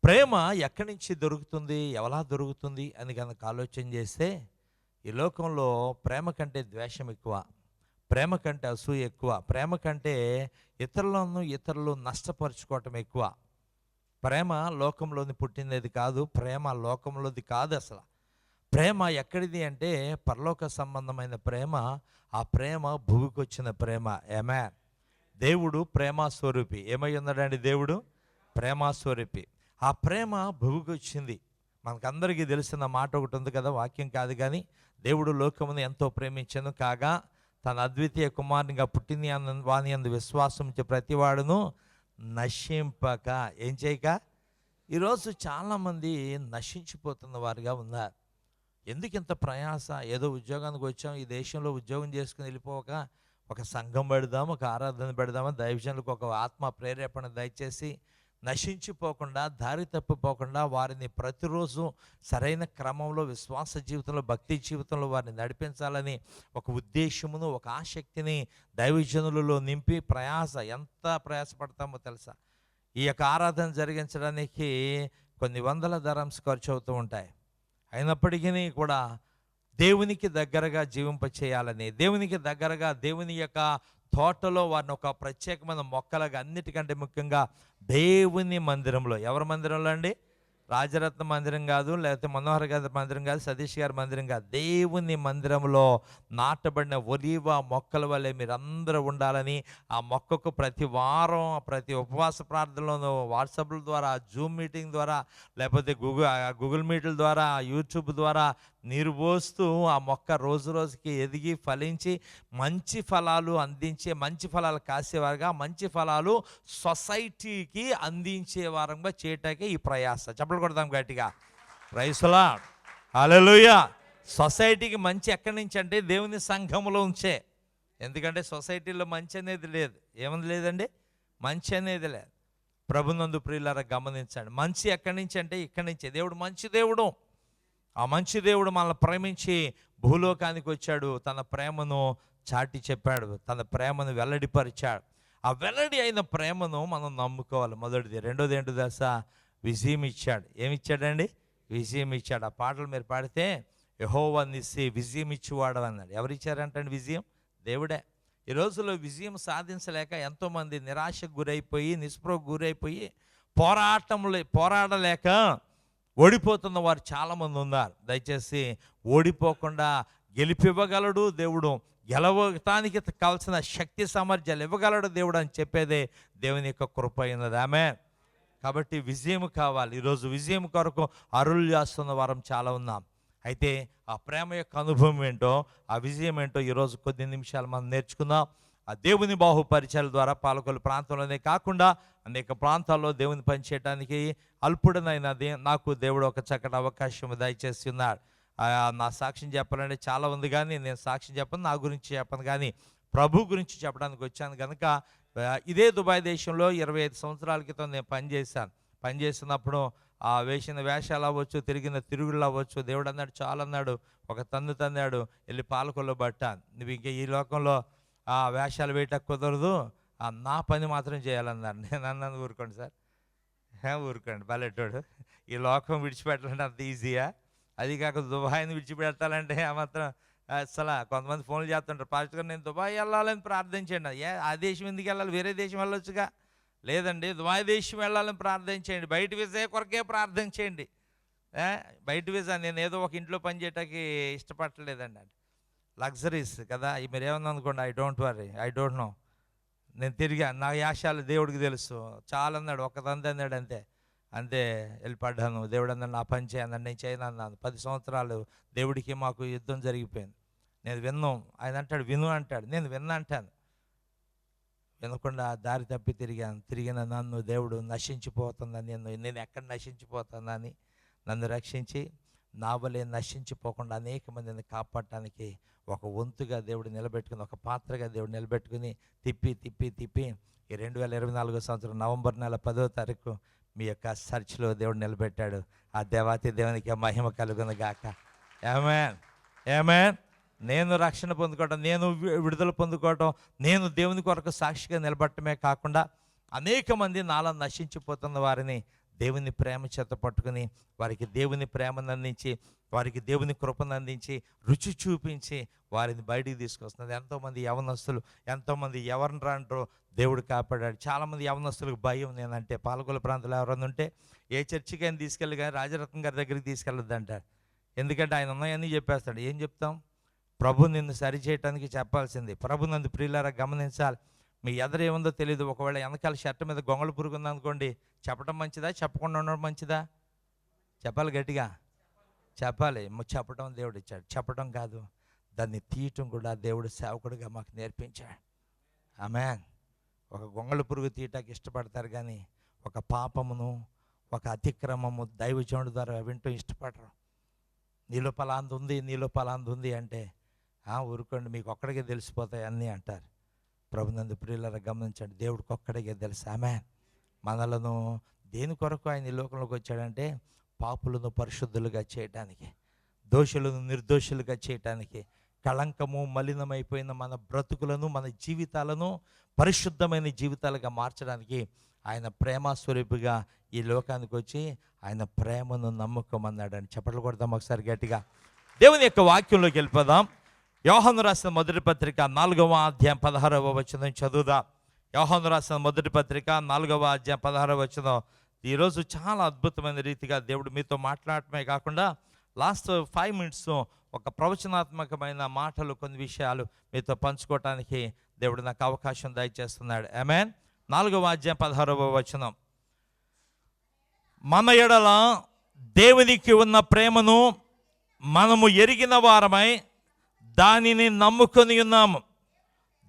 ప్రేమ ఎక్కడి నుంచి దొరుకుతుంది, ఎలా దొరుకుతుంది అని కనుక ఆలోచన చేస్తే, ఈ లోకంలో ప్రేమ కంటే ద్వేషం ఎక్కువ, ప్రేమ కంటే అసూయ ఎక్కువ, ప్రేమ కంటే ఇతరులు నష్టపరుచుకోవటం ఎక్కువ. ప్రేమ లోకంలోని పుట్టినది కాదు, ప్రేమ లోకంలోది కాదు. అసలు ప్రేమ ఎక్కడిది అంటే పరలోక సంబంధమైన ప్రేమ. ఆ ప్రేమ భూమికి వచ్చిన ప్రేమ. ఆమేన్. దేవుడు ప్రేమ స్వరూపి. ఏమై ఉన్నాడండి దేవుడు? ప్రేమ స్వరూపి. ఆ ప్రేమ భూమికి వచ్చింది. మనకందరికీ తెలిసిన మాట ఒకటి ఉంది కదా, వాక్యం కాదు కానీ, దేవుడు లోకమును ఎంతో ప్రేమించెను కాగా తన అద్వితీయ కుమారునిగా పుట్టిన వాని యందు విశ్వాసం ప్రతివాడును నశింపక, ఏం చేయక. ఈరోజు చాలామంది నశించిపోతున్న వారుగా ఉన్నారు. ఎందుకు ఇంత ప్రయాస? ఏదో ఉద్యోగానికి వచ్చాం, ఈ దేశంలో ఉద్యోగం చేసుకుని వెళ్ళిపోక ఒక సంఘం పెడదాం, ఒక ఆరాధన పెడదామా, దైవజనులకు ఒక ఆత్మ ప్రేరేపణ దయచేసి నశించిపోకుండా, దారి తప్పిపోకుండా వారిని ప్రతిరోజు సరైన క్రమంలో విశ్వాస జీవితంలో, భక్తి జీవితంలో వారిని నడిపించాలని ఒక ఉద్దేశమును, ఒక ఆసక్తిని దైవజనులలో నింపి ఎంత ప్రయాసపడతామో తెలుసా? ఈ యొక్క ఆరాధన జరిగించడానికి కొన్ని వందల ధరమ్స్ ఖర్చు అవుతూ ఉంటాయి. అయినప్పటికీ కూడా దేవునికి దగ్గరగా జీవింపచేయాలని, దేవునికి దగ్గరగా దేవుని యొక్క తోటలో వారిని ఒక ప్రత్యేకమైన మొక్కలుగా, అన్నిటికంటే ముఖ్యంగా దేవుని మందిరంలో. ఎవరి మందిరంలో అండి? రాజరత్న మందిరం కాదు, లేకపోతే మనోహర్ గారి మందిరం కాదు, సతీష్ గారి మందిరం కాదు, దేవుని మందిరంలో నాటబడిన ఒలీవ మొక్కల వల్లే మీరందరూ ఉండాలని, ఆ మొక్కకు ప్రతి వారం, ప్రతి ఉపవాస ప్రార్థనలోనూ, వాట్సాప్ల ద్వారా, జూమ్ మీటింగ్ ద్వారా, లేకపోతే గూగుల్ మీట్ల ద్వారా, యూట్యూబ్ ద్వారా నీరు పోస్తూ ఆ మొక్క రోజు రోజుకి ఎదిగి ఫలించి మంచి ఫలాలు అందించే, మంచి ఫలాలు కాసేవారుగా, మంచి ఫలాలు సొసైటీకి అందించే వారంగా చేయటానికి ఈ ప్రయాస. చప్పట్లు కొడదాం గట్టిగా. Praise Lord. హల్లెలూయా. సొసైటీకి మంచి ఎక్కడి నుంచి అంటే దేవుని సంఘములో ఉంచే. ఎందుకంటే సొసైటీలో మంచి అనేది లేదు. ఏమని లేదండి? మంచి అనేది లేదు. ప్రభునందు ప్రియులారా గమనించండి. మంచి ఎక్కడి నుంచి అంటే ఇక్కడి నుంచే. దేవుడు మంచి దేవుడు. ఆ మంచి దేవుడు మనల్ని ప్రేమించి భూలోకానికి వచ్చాడు, తన ప్రేమను చాటి చెప్పాడు, తన ప్రేమను వెల్లడిపరిచాడు. ఆ వెల్లడి అయిన ప్రేమను మనం నమ్ముకోవాలి. మొదటిది. రెండోది ఏంటో తెలుసా? విజయం ఇచ్చాడు. ఏమిచ్చాడండి? విజయం ఇచ్చాడు. ఆ పాటలు మీరు పాడితే యెహోవా నిస్సి విజయం ఇచ్చివాడు అన్నాడు. ఎవరిచ్చారంటండి విజయం? దేవుడే. ఈ రోజుల్లో విజయం సాధించలేక ఎంతోమంది నిరాశకు గురైపోయి, నిస్పృహకు గురైపోయి, పోరాడలేక ఓడిపోతున్న వారు చాలామంది ఉన్నారు. దయచేసి ఓడిపోకుండా గెలిపివ్వగలడు దేవుడు, గెలవటానికి కావాల్సిన శక్తి సామర్థ్యాలు ఇవ్వగలడు దేవుడు అని చెప్పేదే దేవుని యొక్క కృప అయినది. ఆమేన్. కాబట్టి విజయం కావాలి. ఈరోజు విజయం కొరకు అరులు చేస్తున్న వారం చాలా ఉన్నాం. అయితే ఆ ప్రేమ యొక్క అనుభవం ఏంటో, ఆ విజయం ఏంటో ఈరోజు కొద్ది నిమిషాలు మనం నేర్చుకుందాం. ఆ దేవుని బాహుపరిచయాల ద్వారా పాలకొల్లు ప్రాంతంలోనే కాకుండా అనేక ప్రాంతాల్లో దేవుని పనిచేయడానికి అల్పుడనైనది నాకు దేవుడు ఒక చక్కటి అవకాశం దయచేసి ఉన్నాడు. నా సాక్ష్యం చెప్పాలంటే చాలా ఉంది, కానీ నేను సాక్ష్యం చెప్పను, నా గురించి చెప్పను, కానీ ప్రభు గురించి చెప్పడానికి వచ్చాను కనుక ఇదే దుబాయ్ దేశంలో 25 సంవత్సరాల క్రితం నేను పనిచేసినప్పుడు ఆ వేసిన వేషాలు అవ్వచ్చు, తిరిగిన తిరుగుళ్ళు అవ్వచ్చు, దేవుడు అన్నాడు, చాలా అన్నాడు, ఒక తన్నాడు, వెళ్ళి పాలకొల్లో బట్ట, నువ్వు ఇంకా ఈ లోకంలో ఆ వేషాలు వేయటకు కుదరదు, నా పని మాత్రం చేయాలన్నారు. నేను అన్నాను, ఊరుకోండి సార్, ఊరుకోండి, బలెట్టోడు, ఈ లోకం విడిచిపెట్టాలంటే అంత ఈజీయా? అది కాక దుబాయ్ని విడిచిపెట్టాలంటే ఆ మాత్రం అసలు కొంతమంది ఫోన్లు చేస్తుంటారు, పాస్టర్ గారు నేను దుబాయ్ వెళ్ళాలని ప్రార్థించండి. ఆ దేశం ఎందుకు వెళ్ళాలి, వేరే దేశం వెళ్ళొచ్చుగా. లేదండి, దుబాయ్ దేశం వెళ్ళాలని ప్రార్థించేయండి, బయట వీసా కొరకే ప్రార్థించేయండి. బయట వీసా నేను ఏదో ఒక ఇంట్లో పని చేయటానికి ఇష్టపడలేదండి. లగ్జరీస్ కదా, మీరు ఏమన్నా అనుకోండి, ఐ డోంట్ నో, నేను తిరిగా, నా యాశాలు దేవుడికి తెలుసు, చాలా అన్నాడు, ఒక తంది అన్నాడు, అంతే వెళ్ళిపడ్డాను. దేవుడు అన్నాడు, నా పని చేయను, నేను చేయను అన్నాను. 10 సంవత్సరాలు దేవుడికి మాకు యుద్ధం జరిగిపోయింది. నేను విన్నాం, ఆయన అంటాడు విను అంటాడు, నేను విన్నా అంటాను, వినకుండా దారి తప్పి తిరిగిన నన్ను దేవుడు నశించిపోతుందని, నేను ఎక్కడ నశించిపోతానని నన్ను రక్షించి నా వలే నశించిపోకుండా అనేక మందిని కాపాడటానికి ఒక వంతుగా దేవుడు నిలబెట్టుకుని, ఒక పాత్రగా దేవుడు నిలబెట్టుకుని తిప్పి ఈ 2024 సంవత్సరం నవంబర్ నెల 10వ తారీఖు మీ యొక్క చర్చ్లో దేవుడు నిలబెట్టాడు. ఆ దేవాతి దేవునికి మహిమ కలుగును గాక. ఆమేన్. నేను రక్షణ పొందుకోవటం, నేను విడుదల పొందుకోవటం, నేను దేవుని కొరకు సాక్షిగా నిలబడటమే కాకుండా అనేక మంది నాలా నశించిపోతున్న వారిని దేవుని ప్రేమ చేత పట్టుకుని, వారికి దేవుని ప్రేమను అందించి, వారికి దేవుని కృపను అందించి, రుచి చూపించి వారిని బయటికి తీసుకొస్తున్నది. ఎంతోమంది యవనస్తులు, ఎంతోమంది ఎవరిని రాంటారో దేవుడు కాపాడాడు. చాలామంది యవనస్తులకు భయం, నేనంటే పాలకొల్లు ప్రాంతంలో ఎవరైనా ఉంటే ఏ చర్చికి ఆయన తీసుకెళ్ళి కానీ రాజరత్నం గారి దగ్గరికి తీసుకెళ్ళొద్దు అంటారు. ఎందుకంటే ఆయన ఉన్నాయన్నీ చెప్పేస్తాడు. ఏం చెప్తాం? ప్రభు నిన్ను సరిచేయటానికి చెప్పాల్సింది. ప్రభు నందు ప్రియులారా గమనించాలి. మీ ఎదరేముందో తెలియదు. ఒకవేళ వెనకాల షర్ట్ మీద గొంగళి పురుగు ఉందనుకోండి, చెప్పడం మంచిదా, చెప్పకుండా ఉండడం మంచిదా? చెప్పాలి, గట్టిగా చెప్పాలి. చెప్పడం దేవుడు ఇచ్చాడు, చెప్పడం కాదు, దాన్ని తీయటం కూడా దేవుడు సేవకుడిగా మాకు నేర్పించాడు. ఆమేన్. ఒక గొంగళి పురుగు తీయటానికి ఇష్టపడతారు, కానీ ఒక పాపమును, ఒక అతిక్రమము దైవజనుడి ద్వారా వింటూ ఇష్టపడరు. నీలో పలాంది ఉంది అంటే ఊరుకోండి, మీకు ఒక్కడికే తెలిసిపోతాయి అన్నీ అంటారు. ప్రభునందు ప్రియులారా గమనించండి, దేవుడికి ఒక్కడికే తెలుసు. ఆమేన్. మనలను దేని కొరకు ఆయన ఈ లోకంలోకి వచ్చాడంటే పాపులను పరిశుద్ధులుగా చేయటానికి, దోషులను నిర్దోషులుగా చేయటానికి, కళంకము మలినమైపోయిన మన బ్రతుకులను, మన జీవితాలను పరిశుద్ధమైన జీవితాలుగా మార్చడానికి ఆయన ప్రేమ స్వరూపిగా ఈ లోకానికి వచ్చి ఆయన ప్రేమను నమ్ముకోమన్నాడని చెప్పట్లు కొడదాం ఒకసారి గట్టిగా. దేవుని యొక్క వాక్యంలోకి వెళ్ళిపోదాం. యోహాను రాసిన మొదటి పత్రిక 4వ అధ్యాయం 16వ వచనం చదువుదాం. యోహాను రాసిన మొదటి పత్రిక 4వ అధ్యాయం 16వ వచనం. ఈరోజు చాలా అద్భుతమైన రీతిగా దేవుడు మీతో మాట్లాడటమే కాకుండా లాస్ట్ 5 minutes ఒక ప్రవచనాత్మకమైన మాటలు, కొన్ని విషయాలు మీతో పంచుకోవటానికి దేవుడు నాకు అవకాశం దయచేస్తున్నాడు. ఆమేన్. 4వ అధ్యాయం 16వ వచనం. మన ఎడల దేవునికి ఉన్న ప్రేమను మనము ఎరిగిన వారమై దానిని నమ్ముకొని ఉన్నాము.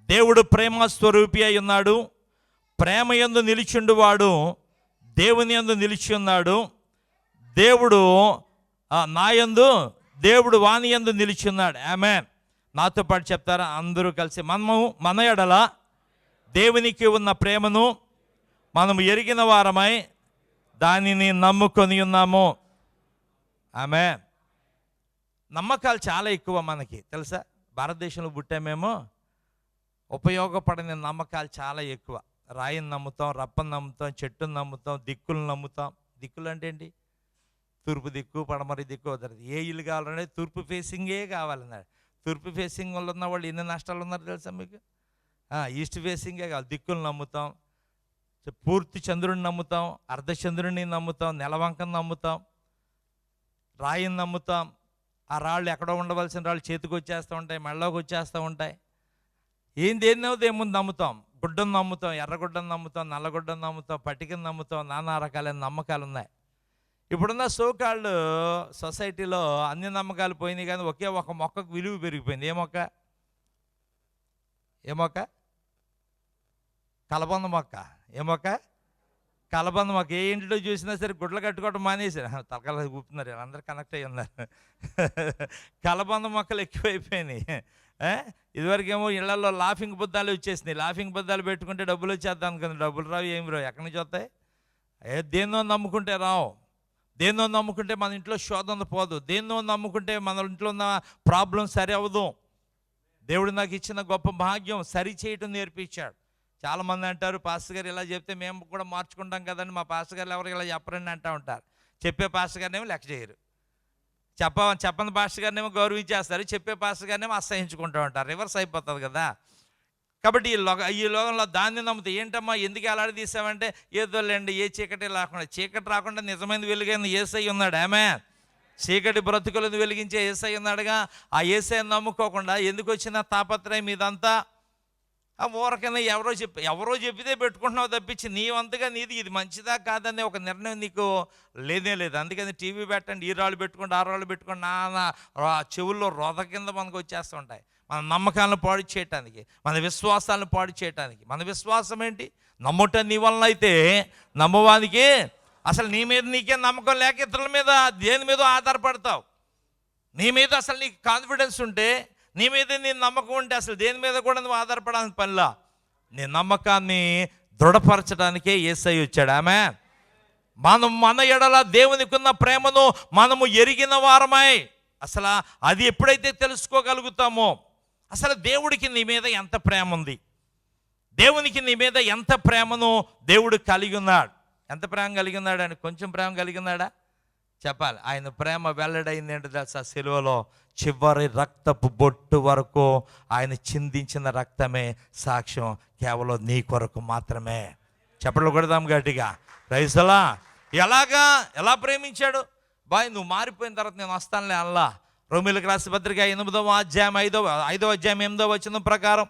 దేవుడు ప్రేమ స్వరూపి అయి ఉన్నాడు. ప్రేమ యందు నిలిచిండువాడు దేవుని యందు నిలిచి ఉన్నాడు. దేవుడు నాయందు, దేవుడు వాని యందు నిలిచి ఉన్నాడు. ఆమేన్. నాతో పాటు చెప్తారా అందరూ కలిసి? మన ఎడల దేవునికి ఉన్న ప్రేమను మనము ఎరిగిన వారమై దానిని నమ్ముకొని ఉన్నాము. ఆమేన్. నమ్మకాలు చాలా ఎక్కువ మనకి తెలుసా? భారతదేశంలో పుట్టామేమో, ఉపయోగపడని నమ్మకాలు చాలా ఎక్కువ. రాయిని నమ్ముతాం, రప్పని నమ్ముతాం, చెట్టుని నమ్ముతాం, దిక్కులు నమ్ముతాం. దిక్కులు అంటే ఏంటి? తూర్పు దిక్కు, పడమరి దిక్కు వదలదు. ఏ ఇల్లు కావాలంటే తూర్పు ఫేసింగే కావాలన్నాడు. తూర్పు ఫేసింగ్ వల్ల ఉన్న వాళ్ళు ఎన్ని నష్టాలు ఉన్నారు తెలుసా మీకు? ఈస్ట్ ఫేసింగే కావాలి. దిక్కులు నమ్ముతాం, పూర్తి చంద్రుడిని నమ్ముతాం, అర్ధచంద్రుడిని నమ్ముతాం, నెలవంకను నమ్ముతాం, రాయిని నమ్ముతాం. ఆ రాళ్ళు ఎక్కడో ఉండవలసిన రాళ్ళు చేతికి వచ్చేస్తూ ఉంటాయి, మెళ్ళలోకి వచ్చేస్తూ ఉంటాయి. దేముంది నమ్ముతాం. గుడ్డను నమ్ముతాం, ఎర్రగుడ్డను నమ్ముతాం, నల్లగుడ్డను నమ్ముతాం, పట్టికను నమ్ముతాం. నానా రకాలైన నమ్మకాలు ఉన్నాయి. ఇప్పుడున్న సోకాళ్ళు సొసైటీలో అన్ని నమ్మకాలు పోయినాయి, కానీ ఒకే ఒక మొక్కకు విలువ పెరిగిపోయింది. ఏ మొక్క? కలబంద మొక్క. ఏ మొక్క? కలబంద మొక్క. ఏ ఇంట్లో చూసినా సరే గుడ్లు కట్టుకోవడం మానేసారు. తలకాల ఊపుతున్నారు, అందరూ కనెక్ట్ అయ్యి ఉన్నారు. కలబంద మొక్కలు ఎక్కువైపోయినాయి. ఇదివరకేమో ఇళ్లలో లాఫింగ్ బుద్ధాలు వచ్చేసినాయి. లాఫింగ్ బుద్ధాలు పెట్టుకుంటే డబ్బులు వచ్చేద్దాం అనుకుంది. డబ్బులు రావు, ఏమి రావు. ఎక్కడి నుంచి వస్తాయి? దేన్నో నమ్ముకుంటే రావు. దేన్నో నమ్ముకుంటే మన ఇంట్లో శోధన పోదు. దేన్నో నమ్ముకుంటే మన ఇంట్లో ఉన్న ప్రాబ్లం సరి అవ్వదు. దేవుడు నాకు ఇచ్చిన గొప్ప భాగ్యం సరి చేయటం నేర్పించాడు. చాలామంది అంటారు, పాస్టర్ గారు ఇలా చెప్తే మేము కూడా మార్చుకుంటాం కదండి, మా పాస్టర్ గారు ఎవరికి ఇలా చెప్పరండి అంటూ ఉంటారు. చెప్పే పాస్టర్ గారినేమో లెక్క చేయరు. చెప్పని పాస్టర్ గారినేమో గౌరవించేస్తారు, చెప్పే పాస్టర్ గారినేమో అసహించుకుంటూ ఉంటారు. రివర్స్ అయిపోతుంది కదా. కాబట్టి ఈ లోకంలో దాన్ని నమ్ముతాయి. ఏంటమ్మా ఎందుకు అలాడి తీసామంటే, ఏదో లేండి, ఏ చీకటి రాకుండా, చీకటి రాకుండా నిజమైన వెలుగైన యేసయ్య ఉన్నాడు. ఆమేన్. చీకటి బ్రతుకులను వెలిగించే యేసయ్య ఉన్నాడుగా. ఆ యేసయ్యను నమ్ముకోకుండా ఎందుకు వచ్చిన తాపత్రయం ఇదంతా? ఊరకనే ఎవరో చెప్పితే పెట్టుకుంటున్నావు తప్పించి నీవంతగా నీది ఇది మంచిదా కాదనే ఒక నిర్ణయం నీకు లేదే లేదు. అందుకని టీవీ పెట్టండి, ఈ రాళ్ళు పెట్టుకోండి, ఆ రాళ్ళు పెట్టుకోండి, నాన్న చెవుల్లో రొద కింద మనకు వచ్చేస్తుంటాయి. మన నమ్మకాలను పాడు చేయటానికి, మన విశ్వాసాలను పాడు చేయటానికి. మన విశ్వాసం ఏంటి? నమ్ముట నీ వలన అయితే నమ్మవానికి అసలు నీ మీద నీకే నమ్మకం లేక ఇతరుల మీద దేని మీద ఆధారపడతావు. నీ మీద అసలు నీకు కాన్ఫిడెన్స్ ఉంటే, నీ మీద నీ నమ్మకం ఉంటే అసలు దేని మీద కూడా నువ్వు ఆధారపడాల్సిన పనిలా. నీ నమ్మకాన్ని దృఢపరచడానికే యేసయ్య వచ్చాడు. ఆమేన్. మన ఎడల దేవునికి ఉన్న ప్రేమను మనము ఎరిగిన వారమై, అసలు అది ఎప్పుడైతే తెలుసుకోగలుగుతామో, అసలు దేవుడికి నీ మీద ఎంత ప్రేమ ఉంది, దేవునికి నీ మీద ఎంత ప్రేమను దేవుడు కలిగి ఉన్నాడు. ఎంత ప్రేమ కలిగి ఉన్నాడు అని కొంచెం ప్రేమ కలిగి ఉన్నాడా? చెప్పాలి. ఆయన ప్రేమ వెల్లడైంది ఏంటి తెలుసా? సిలువలో చివరి రక్తపు బొట్టు వరకు ఆయన చిందించిన రక్తమే సాక్ష్యం, కేవలం నీ కొరకు మాత్రమే. చెప్పలు కొడదాం గట్టిగా. రైసలా ఎలా ప్రేమించాడు బాయ్. నువ్వు మారిపోయిన తర్వాత నేను వస్తానులే అల్లా. రోమీయులకు రాసిన పత్రిక 8వ అధ్యాయం 5వ అధ్యాయం 8వ వచనం ప్రకారం,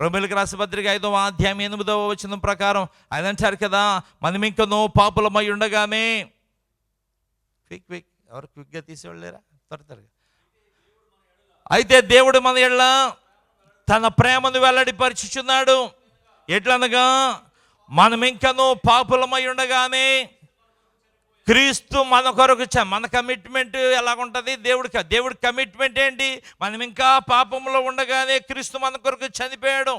రోమీయులకు రాసిన పత్రిక 5వ అధ్యాయం 8వ వచనం ప్రకారం ఆయన అంటారు కదా, మనం ఇంకనూ పాపులమై ఉండగానే, ఎవరు క్విక్గా తీసేవాళ్ళేరా, త్వరగా. అయితే దేవుడు మన ఎడల తన ప్రేమను వెల్లడిపరుచుచున్నాడు. ఎట్లనగా, మనం ఇంకనూ పాపులమై ఉండగానే క్రీస్తు మన కొరకు మన కమిట్మెంట్ ఎలాగుంటుంది? దేవుడి కమిట్మెంట్ ఏంటి? మనం ఇంకా పాపంలో ఉండగానే క్రీస్తు మన కొరకు చనిపోయాడు.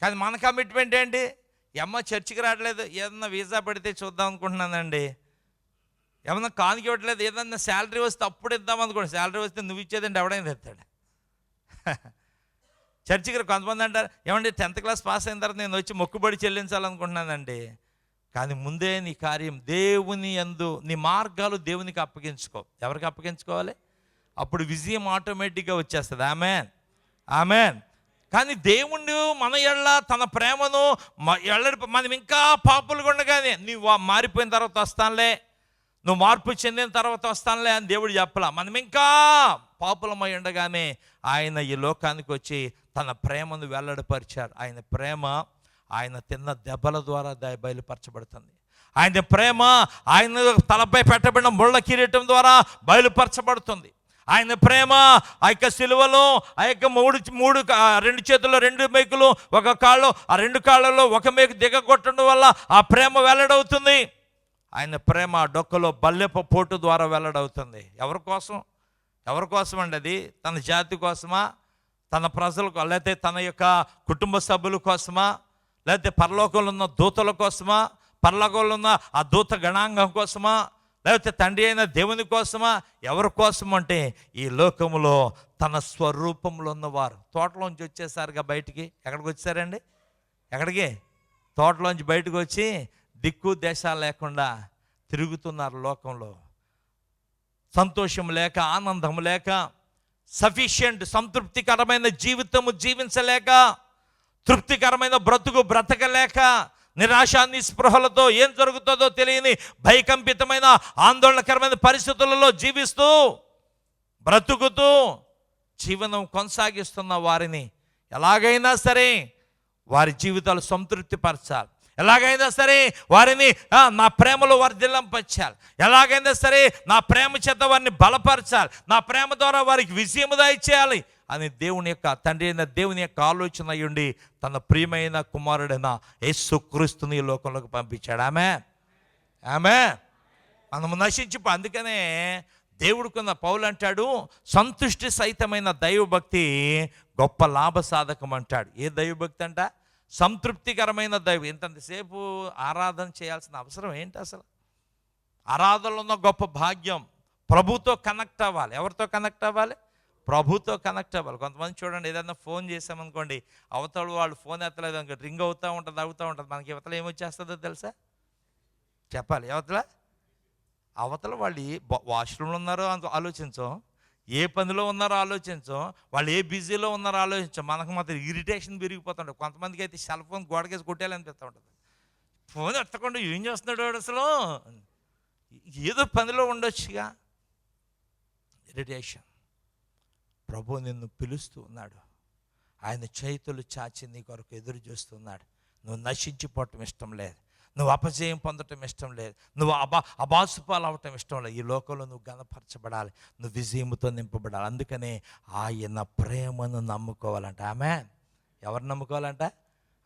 కానీ మన కమిట్మెంట్ ఏంటి? చర్చికి రావట్లేదు, ఏదన్నా వీసా పడితే చూద్దాం అనుకుంటున్నానండి, ఏమన్నా కానుక ఇవ్వట్లేదు, ఏదన్నా శాలరీ వస్తే అప్పుడు ఇద్దాం అనుకోండి. శాలరీ వస్తే నువ్వు ఇచ్చేదండి ఎవడైనా తెస్తాడు. చర్చికి కొంతమంది అంటారు, ఏమండి 10th క్లాస్ పాస్ అయిన తర్వాత నేను వచ్చి మొక్కుబడి చెల్లించాలనుకుంటున్నానండి. కానీ ముందే నీ కార్యం దేవుని యందు, నీ మార్గాలు దేవునికి అప్పగించుకో. ఎవరికి అప్పగించుకోవాలి? అప్పుడు విజయం ఆటోమేటిక్గా వచ్చేస్తుంది. ఆమేన్, ఆమేన్. కానీ దేవుడు మన ఎడల తన ప్రేమను మనం ఇంకా పాపులుగా ఉండగానే, నువ్వు మారిపోయిన తర్వాత వస్తానులే, నువ్వు మార్పు చెందిన తర్వాత వస్తానులే అని దేవుడు చెప్పలా. మనం ఇంకా పాపులమై ఉండగానే ఆయన ఈ లోకానికి వచ్చి తన ప్రేమను వెల్లడిపరిచారు. ఆయన ప్రేమ ఆయన తిన్న దెబ్బల ద్వారా బయలుపరచబడుతుంది. ఆయన ప్రేమ ఆయన తలపై పెట్టబడిన ముళ్ళ కిరీటం ద్వారా బయలుపరచబడుతుంది. ఆయన ప్రేమ ఆ యొక్క సిలువలో ఆ యొక్క రెండు చేతుల్లో 2 మేకులు, ఒక కాళ్ళు, ఆ 2 కాళ్ళలో ఒక మేకు దిగగొట్టడం వల్ల ఆ ప్రేమ వెల్లడవుతుంది. ఆయన ప్రేమ డొక్కలో బల్లెప పోటు ద్వారా వెల్లడవుతుంది. ఎవరి కోసం అండి అది? తన జాతి కోసమా, తన ప్రజలకు, లేకపోతే తన యొక్క కుటుంబ సభ్యుల కోసమా, లేకపోతే పరలోకంలో ఉన్న దూతల కోసమా, పరలోకంలో ఉన్న ఆ దూత గణాంగం కోసమా, లేకపోతే తండ్రి అయిన దేవుని కోసమా? ఎవరి కోసం అంటే ఈ లోకంలో తన స్వరూపంలో ఉన్నవారు తోటలోంచి వచ్చేసారుగా బయటికి. ఎక్కడికి వచ్చారండి? ఎక్కడికి? తోటలోంచి బయటకు వచ్చి దిక్కు దేశాలు లేకుండా తిరుగుతున్నారు లోకంలో. సంతోషం లేక, ఆనందం లేక, సఫిషియంట్ సంతృప్తికరమైన జీవితము జీవించలేక, తృప్తికరమైన బ్రతకలేక, నిరాశ నిస్పృహలతో ఏం జరుగుతుందో తెలియని భయకంపితమైన ఆందోళనకరమైన పరిస్థితులలో జీవిస్తూ బ్రతుకుతూ జీవనం కొనసాగిస్తున్న వారిని ఎలాగైనా సరే వారి జీవితాలు సంతృప్తిపరచాలి. ఎలాగైనా సరే వారిని నా ప్రేమలో వర్ధిల్లంపరచాలి, ఎలాగైనా సరే నా ప్రేమ చేత వారిని బలపరచాలి, నా ప్రేమ ద్వారా వారికి విజయము దయచేయాలి అని దేవుని యొక్క తండ్రి అయిన దేవుని యొక్క ఆలోచన అయ్యుండి తన ప్రియమైన కుమారుడైన యేసుక్రీస్తుని ఈ లోకంలోకి పంపించాడు. ఆమె మనము నశించిపో. అందుకనే దేవుడుకున్న పౌలు అంటాడు, సంతుష్టి సహితమైన దైవభక్తి గొప్ప లాభ సాధకం అంటాడు. ఏ దైవభక్తి అంట? సంతృప్తికరమైన దైవం. ఇంతసేపు ఆరాధన చేయాల్సిన అవసరం ఏంటి అసలు? ఆరాధనలో ఉన్న గొప్ప భాగ్యం ప్రభుతో కనెక్ట్ అవ్వాలి. ఎవరితో కనెక్ట్ అవ్వాలి? ప్రభుతో కనెక్ట్ అవ్వాలి. కొంతమంది చూడండి, ఏదైనా ఫోన్ చేసామనుకోండి, అవతల వాళ్ళు ఫోన్ ఎత్తలేదు అనుకో, రింగ్ అవుతూ ఉంటుంది, మనకి యువతలు ఏమొచ్చేస్తుందో తెలుసా? చెప్పాలి. అవతల వాళ్ళు వాష్రూమ్లో ఉన్నారో ఆలోచించం, ఏ పనిలో ఉన్నారో ఆలోచించం, వాళ్ళు ఏ బిజీలో ఉన్నారో ఆలోచించం. మనకు మాత్రం ఇరిటేషన్ పెరిగిపోతుంటుంది. కొంతమందికి అయితే సెల్ ఫోన్ గోడకేసి కొట్టేయాలనిపిస్తూ ఉంటుంది. ఫోన్ ఎత్తకుండా ఏం చేస్తున్నాడు వాడు అసలు? ఏదో పనిలో ఉండొచ్చుగా. ఇరిటేషన్. ప్రభు నిన్ను పిలుస్తూ ఉన్నాడు, ఆయన చేతులు చాచి నీ కొరకు ఎదురు చూస్తున్నాడు. నువ్వు నశించిపోవటం ఇష్టం లేదు, నువ్వు అపజయం పొందటం ఇష్టం లేదు, నువ్వు అబాసుపాలు అవ్వటం ఇష్టం లేదు. ఈ లోకంలో నువ్వు గణపరచబడాలి, నువ్వు విజయముతో నింపబడాలి. అందుకనే ఆయన ప్రేమను నమ్ముకోవాలంట. ఆమేన్. ఎవరు నమ్ముకోవాలంట?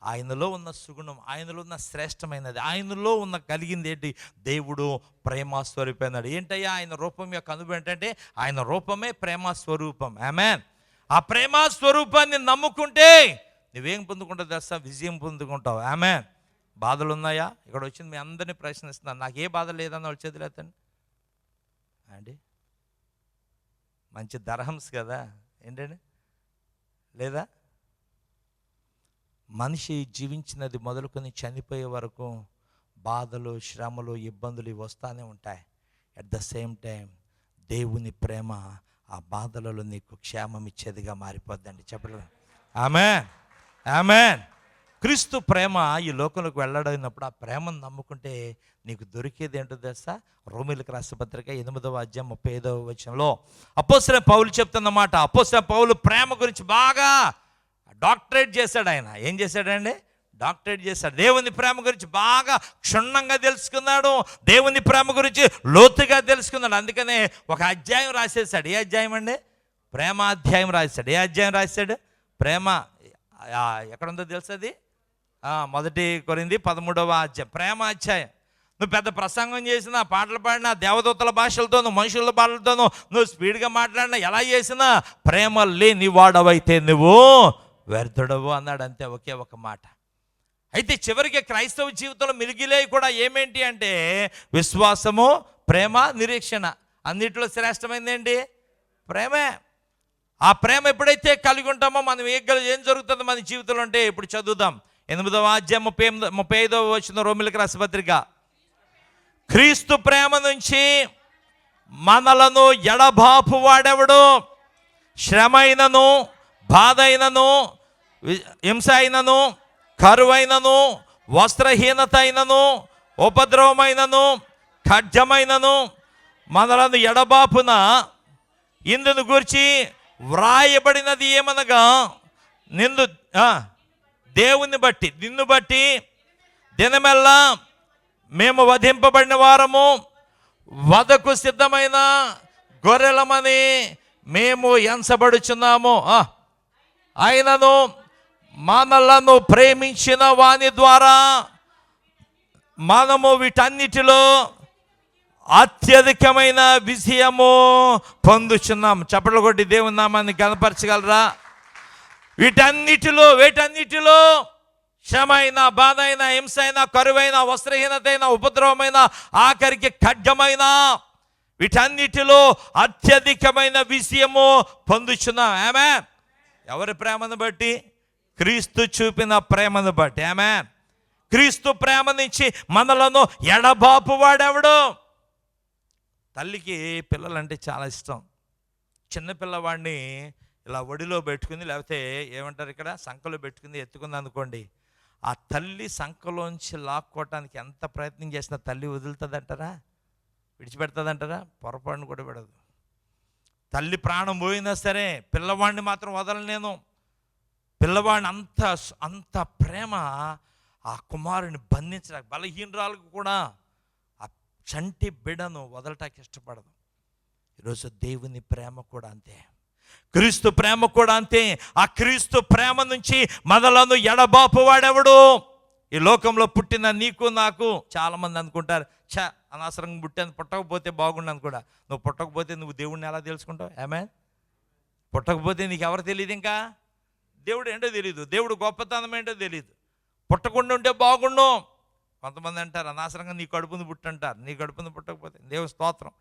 ఆయనలో ఉన్న సుగుణం, ఆయనలో ఉన్న శ్రేష్టమైనది, ఆయనలో ఉన్న కలిగింది ఏంటి? దేవుడు ప్రేమ స్వరూపమైనాడు. ఏంటయ్యా ఆయన రూపం యొక్క అనుభవం ఏంటంటే ఆయన రూపమే ప్రేమ స్వరూపం. ఆమేన్. ఆ ప్రేమ స్వరూపాన్ని నమ్ముకుంటే నువ్వేం పొందుకుంటావు తెలుసా? విజయం పొందుకుంటావు. ఆమేన్. బాధలు ఉన్నాయా? ఇక్కడ వచ్చింది మీ అందరినీ ప్రశ్నిస్తున్నాను. నాకు ఏ బాధ లేదన్న వాళ్ళు చేతులేతండి అండి. మంచి దర్హమ్స్ కదా ఏంటండి, లేదా? మనిషి జీవించినది మొదలుకొని చనిపోయే వరకు బాధలు, శ్రమలు, ఇబ్బందులు వస్తూనే ఉంటాయి. అట్ ద సేమ్ టైం దేవుని ప్రేమ ఆ బాధలలో నీకు క్షేమం ఇచ్చేదిగా మారిపోద్దండి. చెప్పలేదు? ఆమేన్. ఆమేన్. క్రీస్తు ప్రేమ ఈ లోకంలోకి వెళ్ళడమైనప్పుడు ఆ ప్రేమను నమ్ముకుంటే నీకు దొరికేది ఏంటో తెలుసా? రోమీయులకు రాసిన పత్రిక 8వ అధ్యాయం 35వ వచనంలో అపోస్తలుడైన పౌలు చెప్తున్నమాట. అపోస్తలుడైన పౌలు ప్రేమ గురించి బాగా డాక్టరేట్ చేశాడు. ఆయన ఏం చేశాడండి? డాక్టరేట్ చేశాడు. దేవుని ప్రేమ గురించి బాగా క్షుణ్ణంగా తెలుసుకున్నాడు, దేవుని ప్రేమ గురించి లోతుగా తెలుసుకున్నాడు. అందుకనే ఒక అధ్యాయం రాసేసాడు. ఏ అధ్యాయం అండి? ప్రేమాధ్యాయం రాశాడు. ఏ అధ్యాయం రాశాడు? ప్రేమ. ఎక్కడుందో తెలుసు అది? 1 కొరింథీ 13వ అధ్యాయం ప్రేమ అధ్యాయం. నువ్వు పెద్ద ప్రసంగం చేసినా, పాటలు పాడినా, దేవదూతల భాషలతోనూ మనుషుల భాషలతోనూ నువ్వు స్పీడ్గా మాట్లాడినా, ఎలా చేసినా ప్రేమ లేని వాడవైతే నువ్వు వ్యర్థుడవు అన్నాడు. అంతే, ఒకే ఒక మాట. అయితే చివరికి క్రైస్తవ జీవితంలో మిగిలేవి కూడా ఏమేంటి అంటే విశ్వాసము, ప్రేమ, నిరీక్షణ. అన్నిటిలో శ్రేష్టమైంది ఏంటి? ప్రేమే. ఆ ప్రేమ ఎప్పుడైతే కలిగి ఉంటామో మనం ఏం జరుగుతుందో మన జీవితంలో అంటే ఇప్పుడు చదువుదాం. 8వ అధ్యాయం 35వ వచనం రోమీయులకు రాసిన పత్రిక. క్రీస్తు ప్రేమ నుంచి మనలను ఎడబాపు వాడెవడు? శ్రమైనను, బాధ అయినను, హింస అయినను, కరువైనను, వస్త్రహీనత అయినను, ఉపద్రవమైనను, ఖడ్గమైనను మనలను ఎడబాపున ఇందును గూర్చి వ్రాయబడినది ఏమనగా దేవుని బట్టి నిన్ను బట్టి దినమెల్లా మేము వధింపబడిన వారము, వధకు సిద్ధమైన గొర్రెలమని మేము ఎంచబడుచున్నాము. ఆయనను మనలను ప్రేమించిన వాని ద్వారా మనము వీటన్నిటిలో అత్యధికమైన విజయము పొందుచున్నాం. చప్పట్లు కొట్టి దేవుని నామాన్ని కనపరచగలరా? వేటన్నిటిలో శ్రమ అయినా, బాధ అయినా, హింస అయినా, కరువైన, వస్త్రహీనత అయినా, ఉపద్రవమైన, ఆఖరికి ఖడ్గమైన, వీటన్నిటిలో అత్యధికమైన విజయము పొందుచున్నాం. ఆమేన్. ఎవరి ప్రేమను బట్టి? క్రీస్తు చూపిన ప్రేమను బట్టి. ఆమేన్. క్రీస్తు ప్రేమ నుంచి మనలను ఎడబాపు వాడెవడు? తల్లికి పిల్లలంటే చాలా ఇష్టం. చిన్నపిల్లవాడిని ఇలా ఒడిలో పెట్టుకుని, లేకపోతే ఏమంటారు ఇక్కడ సంకలో పెట్టుకుని ఎత్తుకుంది అనుకోండి, ఆ తల్లి సంకలోంచి లాక్కోవటానికి ఎంత ప్రయత్నం చేసినా తల్లి వదులుతుందంటారా? విడిచిపెడుతుందంటారా? పొరపాటును కూడా పెడదు. తల్లి ప్రాణం పోయినా సరే పిల్లవాడిని మాత్రం వదలలేను. పిల్లవాడిని అంత ప్రేమ ఆ కుమారుని బంధించడానికి, బలహీనరాలకు కూడా ఆ చంటి బిడ్డను వదలటానికి ఇష్టపడదు. ఈరోజు దేవుని ప్రేమ కూడా అంతే, క్రీస్తు ప్రేమ కూడా అంతే. ఆ క్రీస్తు ప్రేమ నుంచి మనలను ఎడబాపు వాడెవడు? ఈ లోకంలో పుట్టిన నీకు నాకు. చాలామంది అనుకుంటారు, అనవసరంగా పుట్టాను, పుట్టకపోతే బాగుండను కూడా. నువ్వు పుట్టకపోతే నువ్వు దేవుడిని ఎలా తెలుసుకుంటావు? ఆమేన్. పుట్టకపోతే నీకు ఎవరు తెలియదు, ఇంకా దేవుడు ఏంటో తెలియదు, దేవుడు గొప్పతనం ఏంటో తెలియదు. పుట్టకుండా ఉంటే బాగుండు. కొంతమంది అంటారు అనవసరంగా నీ కడుపును పుట్టంటారు. నీ కడుపును పుట్టకపోతే దేవుని స్తోత్రం,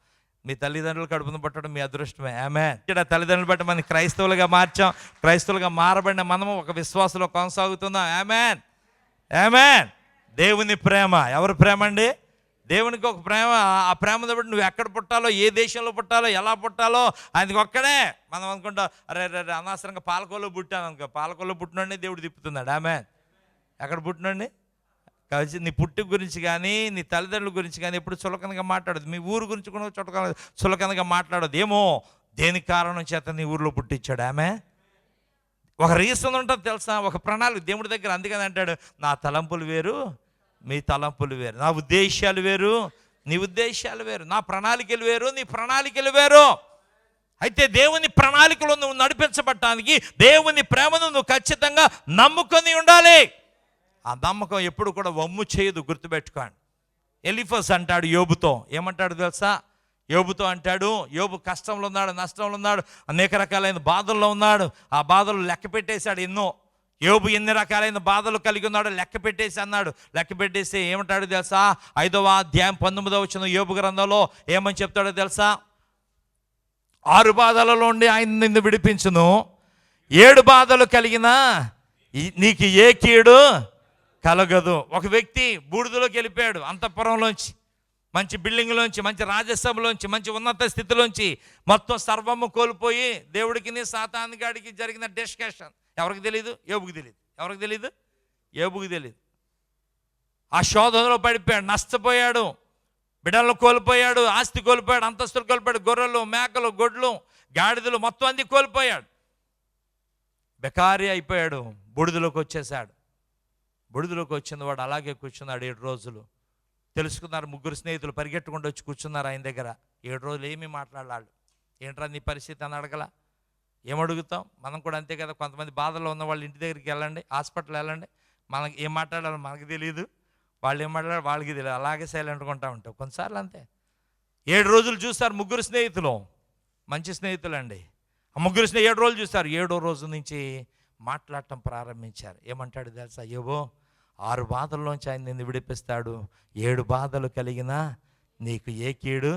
మీ తల్లిదండ్రులు కడుపును పుట్టడం మీ అదృష్టమే. ఆమేన్. ఇక్కడ తల్లిదండ్రులు బట్టి మనం క్రైస్తవులుగా మార్చాం, క్రైస్తవులుగా మారబడిన మనము ఒక విశ్వాసంలో కొనసాగుతున్నాం. ఆమేన్, ఆమేన్. దేవుని ప్రేమ, ఎవరి ప్రేమ అండి? దేవునికి ఒక ప్రేమ. ఆ ప్రేమతో బట్టి నువ్వు ఎక్కడ పుట్టాలో, ఏ దేశంలో పుట్టాలో, ఎలా పుట్టాలో ఆయనకి ఒక్కడే. మనం అనుకుంటాం, అరే అనవసరంగా పాలకొల్లో పుట్టాను అనుకో, పాలకొల్లో పుట్టినండి దేవుడు తిప్పుతున్నాడు. ఆమేన్. ఎక్కడ పుట్టినండి? కాబట్టి నీ పుట్టి గురించి కానీ, నీ తల్లిదండ్రుల గురించి కానీ ఎప్పుడు చులకనగా మాట్లాడదు. మీ ఊరు గురించి కూడా చులకనగా మాట్లాడదు. ఏమో దేని కారణం చేత నీ ఊరిలో పుట్టించాడు. ఆమె ఒక రీజన్ ఉంటుంది తెలుసా, ఒక ప్రణాళిక దేవుడి దగ్గర. అందుకని అంటాడు, నా తలంపులు వేరు, మీ తలంపులు వేరు, నా ఉద్దేశాలు వేరు, నీ ఉద్దేశాలు వేరు, నా ప్రణాళికలు వేరు, నీ ప్రణాళికలు వేరు. అయితే దేవుని ప్రణాళికలో నువ్వు నడిపించబడటానికి దేవుని ప్రేమను నువ్వు ఖచ్చితంగా నమ్ముకొని ఉండాలి. ఆ నమ్మకం ఎప్పుడు కూడా వమ్ము చేయదు, గుర్తుపెట్టుకోండి. ఎలిఫస్ అంటాడు యోబుతో, ఏమంటాడు తెలుసా? యోబుతో అంటాడు, యోబు కష్టంలో ఉన్నాడు, నష్టంలో ఉన్నాడు, అనేక రకాలైన బాధల్లో ఉన్నాడు. ఆ బాధలు లెక్క పెట్టేశాడు ఎన్నో. యోబు ఎన్ని రకాలైన బాధలు కలిగి ఉన్నాడో లెక్క పెట్టేసి అన్నాడు. లెక్క పెట్టేసి ఏమంటాడు తెలుసా? 5వ అధ్యాయం 19వ వచనం యోబు గ్రంథంలో ఏమని చెప్తాడో తెలుసా? 6 బాధలలో ఉండి ఆయన నిన్ను విడిపించును, 7 బాధలు కలిగిన నీకు ఏ కీడు కలగదు. ఒక వ్యక్తి బూడిదలోకి వెళ్ళిపోయాడు, అంతఃపురంలోంచి, మంచి బిల్డింగ్లోంచి, మంచి రాజసభలోంచి, మంచి ఉన్నత స్థితిలోంచి మొత్తం సర్వము కోల్పోయి దేవుడికి సాతానుగాడికి జరిగిన డిస్కషన్ ఎవరికి తెలియదు? యోబుకి తెలియదు. ఎవరికి తెలియదు? యోబుకి తెలియదు. ఆ శోధనలో పడిపోయాడు, నష్టపోయాడు, బిడ్డలను కోల్పోయాడు, ఆస్తి కోల్పోయాడు, అంతస్తులు కోల్పోయాడు, గొర్రెలు, మేకలు, గొడ్లు, గాడిదలు మొత్తం అన్ని కోల్పోయాడు. బెకారి అయిపోయాడు, బూడిదలోకి వచ్చేసాడు. బూడిదలోకి వచ్చిన వాడు అలాగే కూర్చున్నాడు 7 రోజులు. తెలుసుకున్నారు, 3 స్నేహితులు పరిగెట్టుకుంటూ వచ్చి కూర్చున్నారు ఆయన దగ్గర. 7 రోజులు ఏమీ మాట్లాడాలి. ఏంట్రా నీ పరిస్థితి అని అడగల. ఏమడుగుతాం? మనం కూడా అంతే కదా. కొంతమంది బాధల్లో ఉన్న వాళ్ళు ఇంటి దగ్గరికి వెళ్ళండి, హాస్పిటల్ వెళ్ళండి, మనకి ఏం మాట్లాడాలో మనకు తెలియదు, వాళ్ళు ఏం మాట్లాడాలి వాళ్ళకి తెలియదు, అలాగే సైలెంట్గా ఉంటా ఉంటాం కొన్నిసార్లు అంతే. 7 రోజులు చూస్తారు 3 స్నేహితులు, మంచి స్నేహితులు అండి. ఆ 3 7 రోజులు చూస్తారు. 7వ రోజు నుంచి మాట్లాడటం ప్రారంభించారు. ఏమంటాడు తెలుసా? యోబు 6 బాధల్లోంచి ఆయన నిన్ను విడిపిస్తాడు, 7 బాధలు కలిగినా నీకు ఏ కీడు.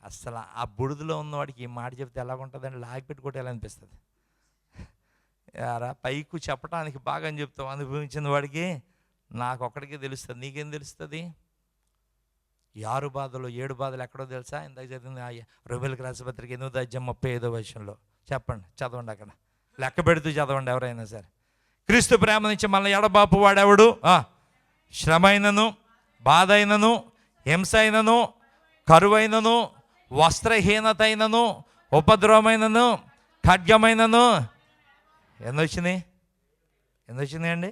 అసలు ఆ బుడిదలో ఉన్నవాడికి ఈ మాట చెప్తే ఎలాగుంటుందండి? లాగిపెట్టుకుంటే ఎలా అనిపిస్తుంది? యారా పైకు చెప్పడానికి బాగా అని చెప్తాం, అనుభవించిన వాడికి నాకు ఒక్కడికే తెలుస్తుంది, నీకేం తెలుస్తుంది? ఈ 6 బాధలు 7 బాధలు ఎక్కడో తెలుసా? ఇందాక చదివింది రోమీయులకు రాసిన పత్రిక 8వ అధ్యాయం 35వ వచనంలో. చెప్పండి, చదవండి, అక్కడ లెక్క పెడుతూ చదవండి ఎవరైనా సరే. క్రీస్తు ప్రేమ నుంచి మనల్ని ఎడబాపు వాడెవడు? శ్రమ అయినను, బాధ అయినను, హింస అయినను, కరువైనను, వస్త్రహీనత అయినను, ఉపద్రవమైనను, ఖడ్గమైనను. ఎన్నొచ్చినాయి అండి?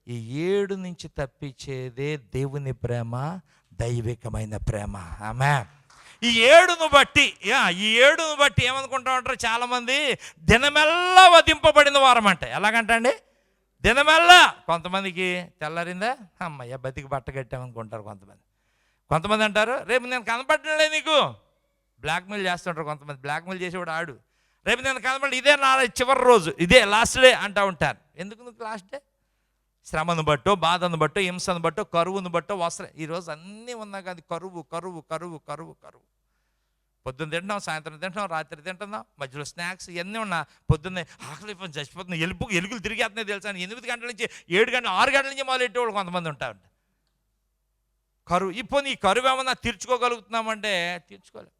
ఈ 7 నుంచి తప్పించేదే దేవుని ప్రేమ, దైవికమైన ప్రేమ. ఆమేన్. ఈ 7ను బట్టి ఏమనుకుంటా ఉంటారు చాలామంది? దినమెల్లా వధింపబడిన వారం అంటే. ఎలాగంటండి? దినమెల్లా. కొంతమందికి తెల్లారిందా, అమ్మయ్య బతికి బట్ట కట్టామనుకుంటారు కొంతమంది అంటారు, రేపు నేను కనపడలే నీకు, బ్లాక్మెయిల్ చేస్తుంటారు కొంతమంది. బ్లాక్మెయిల్ చేసేవాడు ఆడు. రేపు నేను కనపడి, ఇదే నా చివరి రోజు, ఇదే లాస్ట్ డే అంటూ ఉంటారు. ఎందుకు నువ్వు లాస్ట్ డే? శ్రమను బట్టో, బాధను బట్టో, హింసను బట్టో, కరువును బట్టో, ఈరోజు అన్నీ ఉన్నా కానీ కరువు. పొద్దున్న తింటున్నాం, సాయంత్రం తింటున్నాం, రాత్రి తింటున్నాం, మధ్యలో స్నాక్స్ ఇవన్నీ ఉన్నా. పొద్దున్నే ఆకలి చచ్చిపోతుంది, ఎలుకలు తిరిగేస్తున్నాయి తెలుసా? 8 గంటల నుంచి 7 గంటలు 6 గంటల నుంచి మొదలెట్టేవాళ్ళు కొంతమంది ఉంటారు. కరువు. ఇప్పుడు ఈ కరువు ఏమన్నా తీర్చుకోగలుగుతున్నామంటే తీర్చుకోలేం.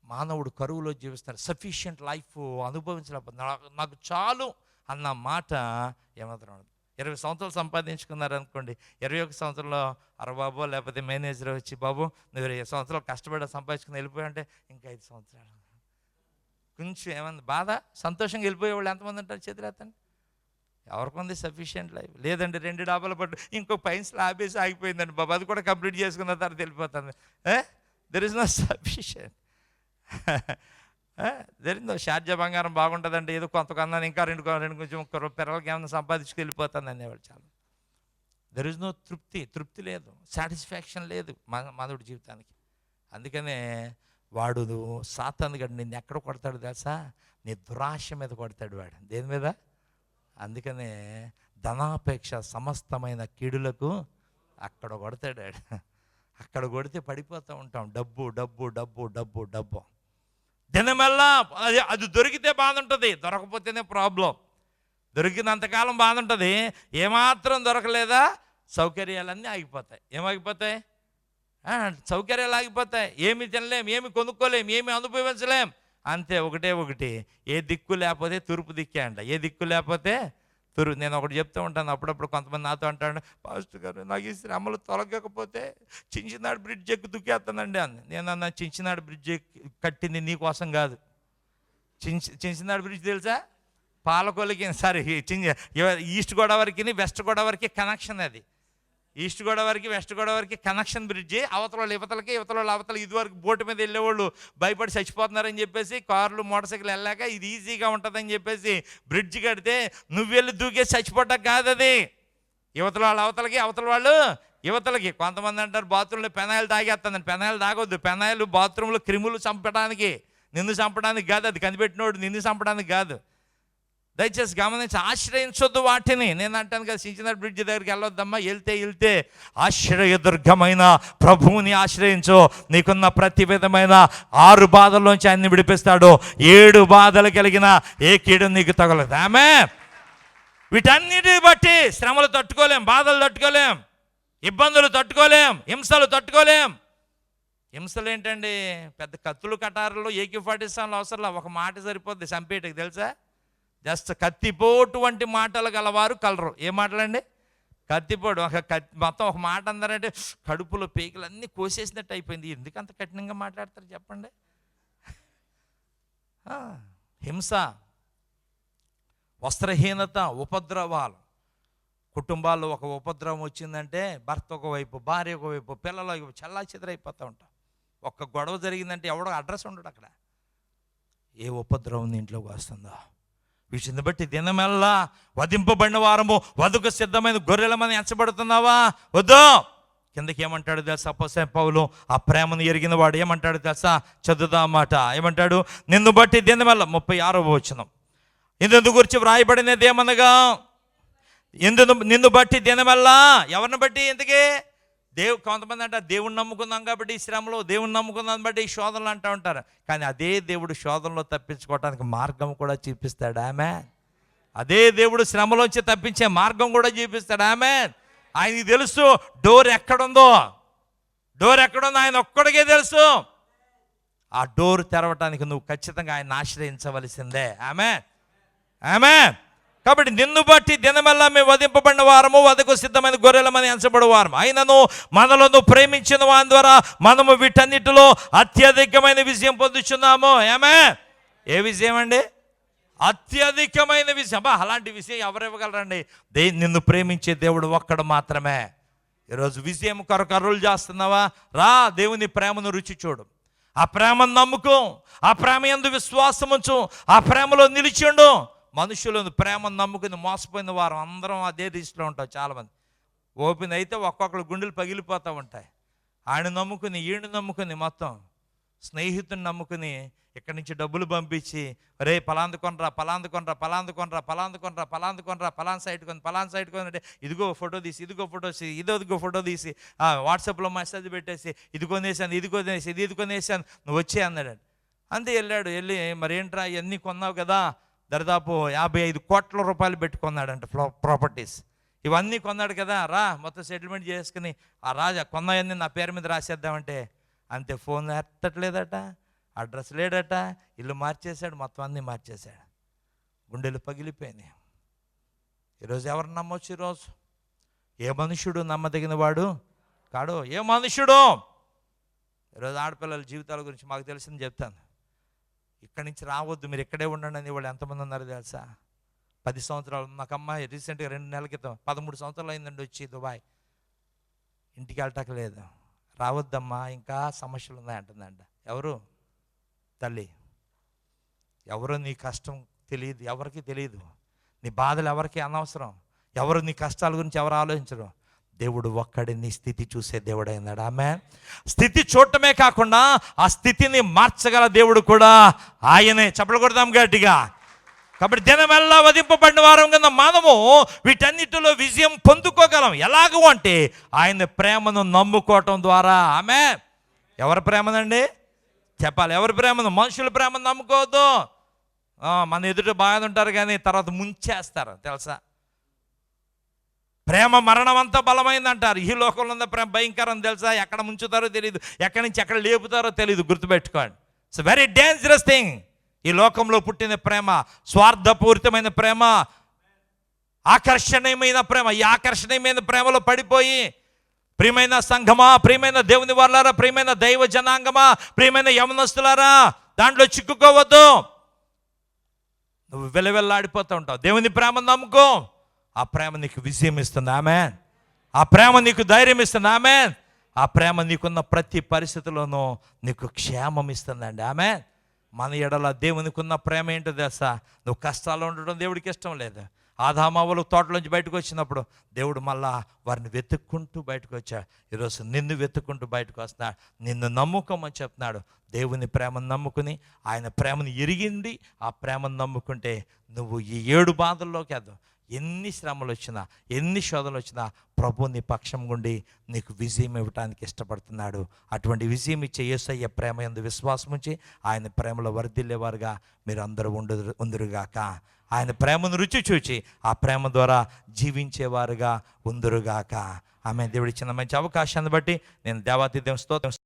మానవుడు కరువులో జీవిస్తాడు. సఫిషియంట్ లైఫ్ అనుభవించలేకపోతే నాకు చాలు అన్న మాట ఏమాత్రం. 20 సంవత్సరాలు సంపాదించుకున్నారు అనుకోండి, 21 సంవత్సరంలో అరబాబో లేకపోతే మేనేజర్ వచ్చి, బాబు నువ్వు 20 సంవత్సరాలు కష్టపడి సంపాదించుకుని వెళ్ళిపోయావంటే ఇంకా 5 సంవత్సరాలు. కొంచెం ఏమన్నా బాధ, సంతోషంగా వెళ్ళిపోయేవాళ్ళు ఎంతమంది ఉంటారు? చేతులు ఎత్తండి. ఎవరికి ఉంది సఫిషియెంట్ లైఫ్? లేదండి 2 డాబాలు పట్టు ఇంకో పైన స్లాబ్ వేసి ఆగిపోయిందండి బాబు, అది కూడా కంప్లీట్ చేసుకున్న తర్వాత వెళ్ళిపోతుంది. There is no sufficient. There is no Sharjah బంగారం బాగుంటుందండి, ఏదో కొంతకన్నా ఇంకా రెండు కొంచెం పిల్లలకి ఏమైనా సంపాదించుకు వెళ్ళిపోతుంది అనేవాడు చాలా. దెర్ ఇస్ నో తృప్తి లేదు, సాటిస్ఫాక్షన్ లేదు మానవుడి జీవితానికి. అందుకనే వాడు సాతాను గడు నిన్ను ఎక్కడ కొడతాడు తెలుసా? నీ దురాశ మీద కొడతాడు వాడు. దేని మీద? అందుకనే ధనాపేక్ష సమస్తమైన కీడులకు అక్కడ కొడతాడు వాడు. అక్కడ కొడితే పడిపోతూ ఉంటాం. డబ్బు డబ్బు డబ్బు డబ్బు డబ్బు దినమల్లా అది దొరికితే బాధ ఉంటుంది, దొరకపోతేనే ప్రాబ్లం. దొరికినంతకాలం బాధ ఉంటుంది, ఏమాత్రం దొరకలేదా సౌకర్యాలన్నీ ఆగిపోతాయి. ఏమాగిపోతాయి? సౌకర్యాలు ఆగిపోతాయి. ఏమి తినలేం, ఏమి కొనుక్కోలేం, ఏమి అనుభవించలేం. అంతే, ఒకటి ఏ దిక్కు లేకపోతే తూర్పు దిక్కే అంట. ఏ దిక్కు లేకపోతే నేను ఒకటి చెప్తూ ఉంటాను అప్పుడప్పుడు. కొంతమంది నాతో అంటాడు, పాస్టర్ గారు నాకు ఈ శ్రమలు తొలగకపోతే చించినాడు బ్రిడ్జ్ ఎక్కి దుక్కేస్తానండి అని. నేను అన్నా, చించినాడు బ్రిడ్జ్ కట్టింది నీ కోసం కాదు. చించినాడు బ్రిడ్జ్ తెలుసా? పాలకొల్లికి ఈస్ట్ గోదావరికి వెస్ట్ గోదావరికి కనెక్షన్. అది ఈస్ట్ గోదావరికి వెస్ట్ గోదావరికి కనెక్షన్ బ్రిడ్జి. అవతల యువతలకి అవతల ఇదివరకు బోటు మీద వెళ్ళేవాళ్ళు భయపడి చచ్చిపోతున్నారని చెప్పేసి కార్లు మోటార్ సైకిల్ వెళ్ళాక ఇది ఈజీగా ఉంటుందని చెప్పేసి బ్రిడ్జి కడితే నువ్వు వెళ్ళి దూకేసి చచ్చిపోవటం కాదు అది. యువతల వాళ్ళు అవతలకి, అవతల వాళ్ళు యువతలకి. కొంతమంది అంటారు బాత్రూంలో పెనాయిల్ తాగేస్తుందని. పెనాయిల్ తాగొద్దు. పెనాయిల్ బాత్రూంలో క్రిములు చంపడానికి, నిన్ను చంపడానికి కాదు. అది కనిపెట్టినోడు నిన్ను చంపడానికి కాదు. దయచేసి గమనించి, ఆశ్రయించొద్దు వాటిని. నేను అంటాను కదా, చించినాడు బ్రిడ్జ్ దగ్గరికి వెళ్ళొద్దమ్మా. వెళ్తే ఆశ్రయదుర్గమైన ప్రభువుని ఆశ్రయించు. నీకున్న ప్రతి విధమైన 6 బాధల్లోంచి ఆయన్ని విడిపిస్తాడు. 7 బాధలు కలిగిన ఏ కీడు నీకు తగలదు. ఆమేన్. వీటన్నిటిని బట్టి శ్రమలు తట్టుకోలేం, బాధలు తట్టుకోలేం, ఇబ్బందులు తట్టుకోలేం, హింసలు తట్టుకోలేం. హింసలు ఏంటండి? పెద్ద కత్తులు కటారులు AK-47 అవసరంలా, ఒక మాట సరిపోద్ది చంపేటకి. తెలుసా? జస్ట్ కత్తిపోటు వంటి మాటలు గలవారు కలరు. ఏ మాటలండి? కత్తిపోటు. మొత్తం ఒక మాట అందరంటే కడుపులో పీకలన్నీ కోసేసినట్టు అయిపోయింది. ఎందుకు అంత కఠినంగా మాట్లాడతారు చెప్పండి? హింస, వస్త్రహీనత, ఉపద్రవాలు. కుటుంబాల్లో ఒక ఉపద్రవం వచ్చిందంటే భర్త ఒకవైపు, భార్య ఒకవైపు, పిల్లలు ఒకవైపు చెల్లాచెదరైపోతూ ఉంటాం. ఒక్క గొడవ జరిగిందంటే ఎవడో అడ్రస్ ఉండడు అక్కడ. ఏ ఉపద్రవం ఇంట్లోకి వస్తుందో వీటిని బట్టి దినమెల్లా వధింపబడిన వారము, వధుకు సిద్ధమైన గొర్రెలమని ఎంచబడుతున్నావా? వద్దు. కిందకి ఏమంటాడు తెలుసా అపోస్తలుడైన పౌలు? ఆ ప్రేమను ఎరిగిన వాడు ఏమంటాడు తెలుసా? చదువుదా మాట. ఏమంటాడు? నిన్ను బట్టి దినమెల్లా 36వ వచనం. ఇందు గురించి వ్రాయబడినది ఏమనగా, నిన్ను బట్టి దినమెల్లా. ఎవరిని బట్టి? ఇంతకీ కొంతమంది అంటారు దేవుణ్ణి నమ్ముకుందాం కాబట్టి ఈ శ్రమలో, దేవుణ్ణి నమ్ముకుందాం బట్టి ఈ శోధనలు అంటూ ఉంటారు. కానీ అదే దేవుడు శోధనలో తప్పించుకోవడానికి మార్గం కూడా చూపిస్తాడు. ఆమేన్. అదే దేవుడు శ్రమలోంచి తప్పించే మార్గం కూడా చూపిస్తాడు. ఆమేన్. ఆయనకి తెలుసు డోర్ ఎక్కడుందో ఆయన ఒక్కడికే తెలుసు. ఆ డోర్ తెరవటానికి నువ్వు ఖచ్చితంగా ఆయన ఆశ్రయించవలసిందే. ఆమేన్. ఆమేన్. కాబట్టి నిన్ను బట్టి దినమెల్లా మేము వధింపబడిన వారము, వధకు సిద్ధమైన గొర్రెలమని ఎంచబడి వారము. అయినను మనలను ప్రేమించిన వారి ద్వారా మనము వీటన్నిటిలో అత్యధికమైన విజయం పొందుచున్నాము. ఆమేన్. ఏ విజయం అండి? అత్యధికమైన విజయం. అలాంటి విజయం ఎవరు ఇవ్వగలరండి? నిన్ను ప్రేమించే దేవుడు ఒక్కడు మాత్రమే. ఈరోజు విజయం కొరకు అరులు చేస్తున్నావా? రా, దేవుని ప్రేమను రుచి చూడు. ఆ ప్రేమను నమ్ముకో, ఆ ప్రేమ యందు విశ్వాసం ఉంచు, ఆ ప్రేమలో నిలిచిండు. మనుషులను ప్రేమను నమ్ముకుని మోసపోయిన వారు అందరం అదే రీతిలో ఉంటాం. చాలామంది ఓపెన్ అయితే ఒక్కొక్కరు గుండెలు పగిలిపోతూ ఉంటాయి. ఆయన నమ్ముకుని, ఈయన నమ్ముకుని, మొత్తం స్నేహితుని నమ్ముకుని ఇక్కడి నుంచి డబ్బులు పంపించి, రే పలాంది కొనరా, పలాన్ సైట్ కొని, ఇదిగో ఫోటో తీసి, ఇదిగో ఫోటో తీసి వాట్సాప్లో మెసేజ్ పెట్టేసి, ఇది కొనేసాను నువ్వు వచ్చే అన్నాడు. అంతే వెళ్ళాడు. వెళ్ళి మరేంట్రా ఇవన్నీ కొన్నావు కదా, దాదాపు 55 కోట్ల రూపాయలు పెట్టుకున్నాడంట ప్రాపర్టీస్. ఇవన్నీ కొన్నాడు కదా, రా మొత్తం సెటిల్మెంట్ చేసుకుని ఆ రాజా కొన్నాయన్నీ నా పేరు మీద రాసేద్దామంటే అంతే. ఫోన్ ఎత్తట్లేదట, అడ్రస్ లేడట, ఇల్లు మార్చేశాడు, మొత్తం అన్నీ మార్చేశాడు. గుండెలు పగిలిపోయినాయి. ఈరోజు ఎవరు నమ్మొచ్చు? ఈరోజు ఏ మనుషుడు నమ్మదగిన వాడు కాడు. ఏ మనుషుడు? ఈరోజు ఆడపిల్లల జీవితాల గురించి మాకు తెలిసింది చెప్తాను. ఇక్కడి నుంచి రావద్దు, మీరు ఇక్కడే ఉండండి అని వాళ్ళు ఎంతమంది ఉన్నారు తెలుసా? 10 సంవత్సరాలు నాకు అమ్మాయి రీసెంట్గా 2 నెలల క్రితం 13 సంవత్సరాలు అయిందండి వచ్చి దుబాయ్. ఇంటికి వెళ్ళటలేదు. రావద్దమ్మా ఇంకా సమస్యలు ఉన్నాయి అంటుందంట. ఎవరు? తల్లి. ఎవరో నీ కష్టం తెలియదు, ఎవరికి తెలియదు. నీ బాధలు ఎవరికి అనవసరం. ఎవరు నీ కష్టాల గురించి ఎవరు ఆలోచించరు. దేవుడు ఒక్కడే నీ స్థితి చూసే దేవుడు అయినాడు. ఆమె స్థితి చూడటమే కాకుండా ఆ స్థితిని మార్చగల దేవుడు కూడా ఆయనే. చప్పట్లు కొడదాం గట్టిగా. కాబట్టి దినమెల్లా వధింపబడిన వారం కింద మనము వీటన్నిటిలో విజయం పొందుకోగలం. ఎలాగూ అంటే ఆయన ప్రేమను నమ్ముకోవటం ద్వారా. ఆమె ఎవరి ప్రేమనండి చెప్పాలి? ఎవరి ప్రేమను? మనుషుల ప్రేమను నమ్ముకోవద్దు. మన ఎదుట బాగా ఉంటారు కానీ తర్వాత ముంచేస్తారు తెలుసా. ప్రేమ మరణం అంతా బలమైందంటారు. ఈ లోకంలో ఉన్న ప్రేమ భయంకరం తెలుసా. ఎక్కడ ముంచుతారో తెలియదు, ఎక్కడి నుంచి ఎక్కడ లేపుతారో తెలియదు. గుర్తుపెట్టుకోండి. It's very dangerous thing. ఈ లోకంలో పుట్టిన ప్రేమ స్వార్థపూరితమైన ప్రేమ, ఆకర్షణీయమైన ప్రేమ. ఈ ఆకర్షణీయమైన ప్రేమలో పడిపోయి ప్రియమైన సంఘమా, ప్రియమైన దేవుని వాళ్ళారా, ప్రియమైన దైవ జనాంగమా, ప్రియమైన యవనస్తులారా, దాంట్లో చిక్కుకోవద్దు. నువ్వు వెలవెల్లాడిపోతూ ఉంటావు. దేవుని ప్రేమను నమ్ముకో. ఆ ప్రేమ నీకు విజయం ఇస్తుంది. ఆమేన్. ఆ ప్రేమ నీకు ధైర్యం ఇస్తుంది. ఆమేన్. ఆ ప్రేమ నీకున్న ప్రతి పరిస్థితిలోనూ నీకు క్షేమం ఇస్తుందండి. ఆమేన్. మన ఎడల దేవునికి ఉన్న ప్రేమ ఏంటో తెలుసా? నువ్వు కష్టాల్లో ఉండడం దేవుడికి ఇష్టం లేదు. ఆదామవ్వలు తోటలోంచి బయటకు వచ్చినప్పుడు దేవుడు మళ్ళా వారిని వెతుక్కుంటూ బయటకు వచ్చాడు. ఈరోజు నిన్ను వెతుక్కుంటూ బయటకు వస్తున్నాడు. నిన్ను నమ్ముకోమని చెప్తున్నాడు. దేవుని ప్రేమను నమ్ముకుని ఆయన ప్రేమను ఎరిగింది. ఆ ప్రేమను నమ్ముకుంటే నువ్వు ఈ 7 బాధల్లోకి వెళ్దాం. ఎన్ని శ్రమలు వచ్చినా, ఎన్ని శోధనలు వచ్చినా ప్రభు నీ పక్షం గుండి నీకు విజయం ఇవ్వటానికి ఇష్టపడుతున్నాడు. అటువంటి విజయం ఇచ్చే యేసయ్య ప్రేమ యందు విశ్వాసం ఉంచి ఆయన ప్రేమలో వర్ధిల్లేవారుగా మీరు అందరూ ఉందురుగాక. ఆయన ప్రేమను రుచి చూచి ఆ ప్రేమ ద్వారా జీవించేవారుగా ఉందురుగాక. ఆమె దేవుడి ఇచ్చిన మంచి అవకాశాన్ని బట్టి నేను దేవాతి దేవుని స్తోత్రం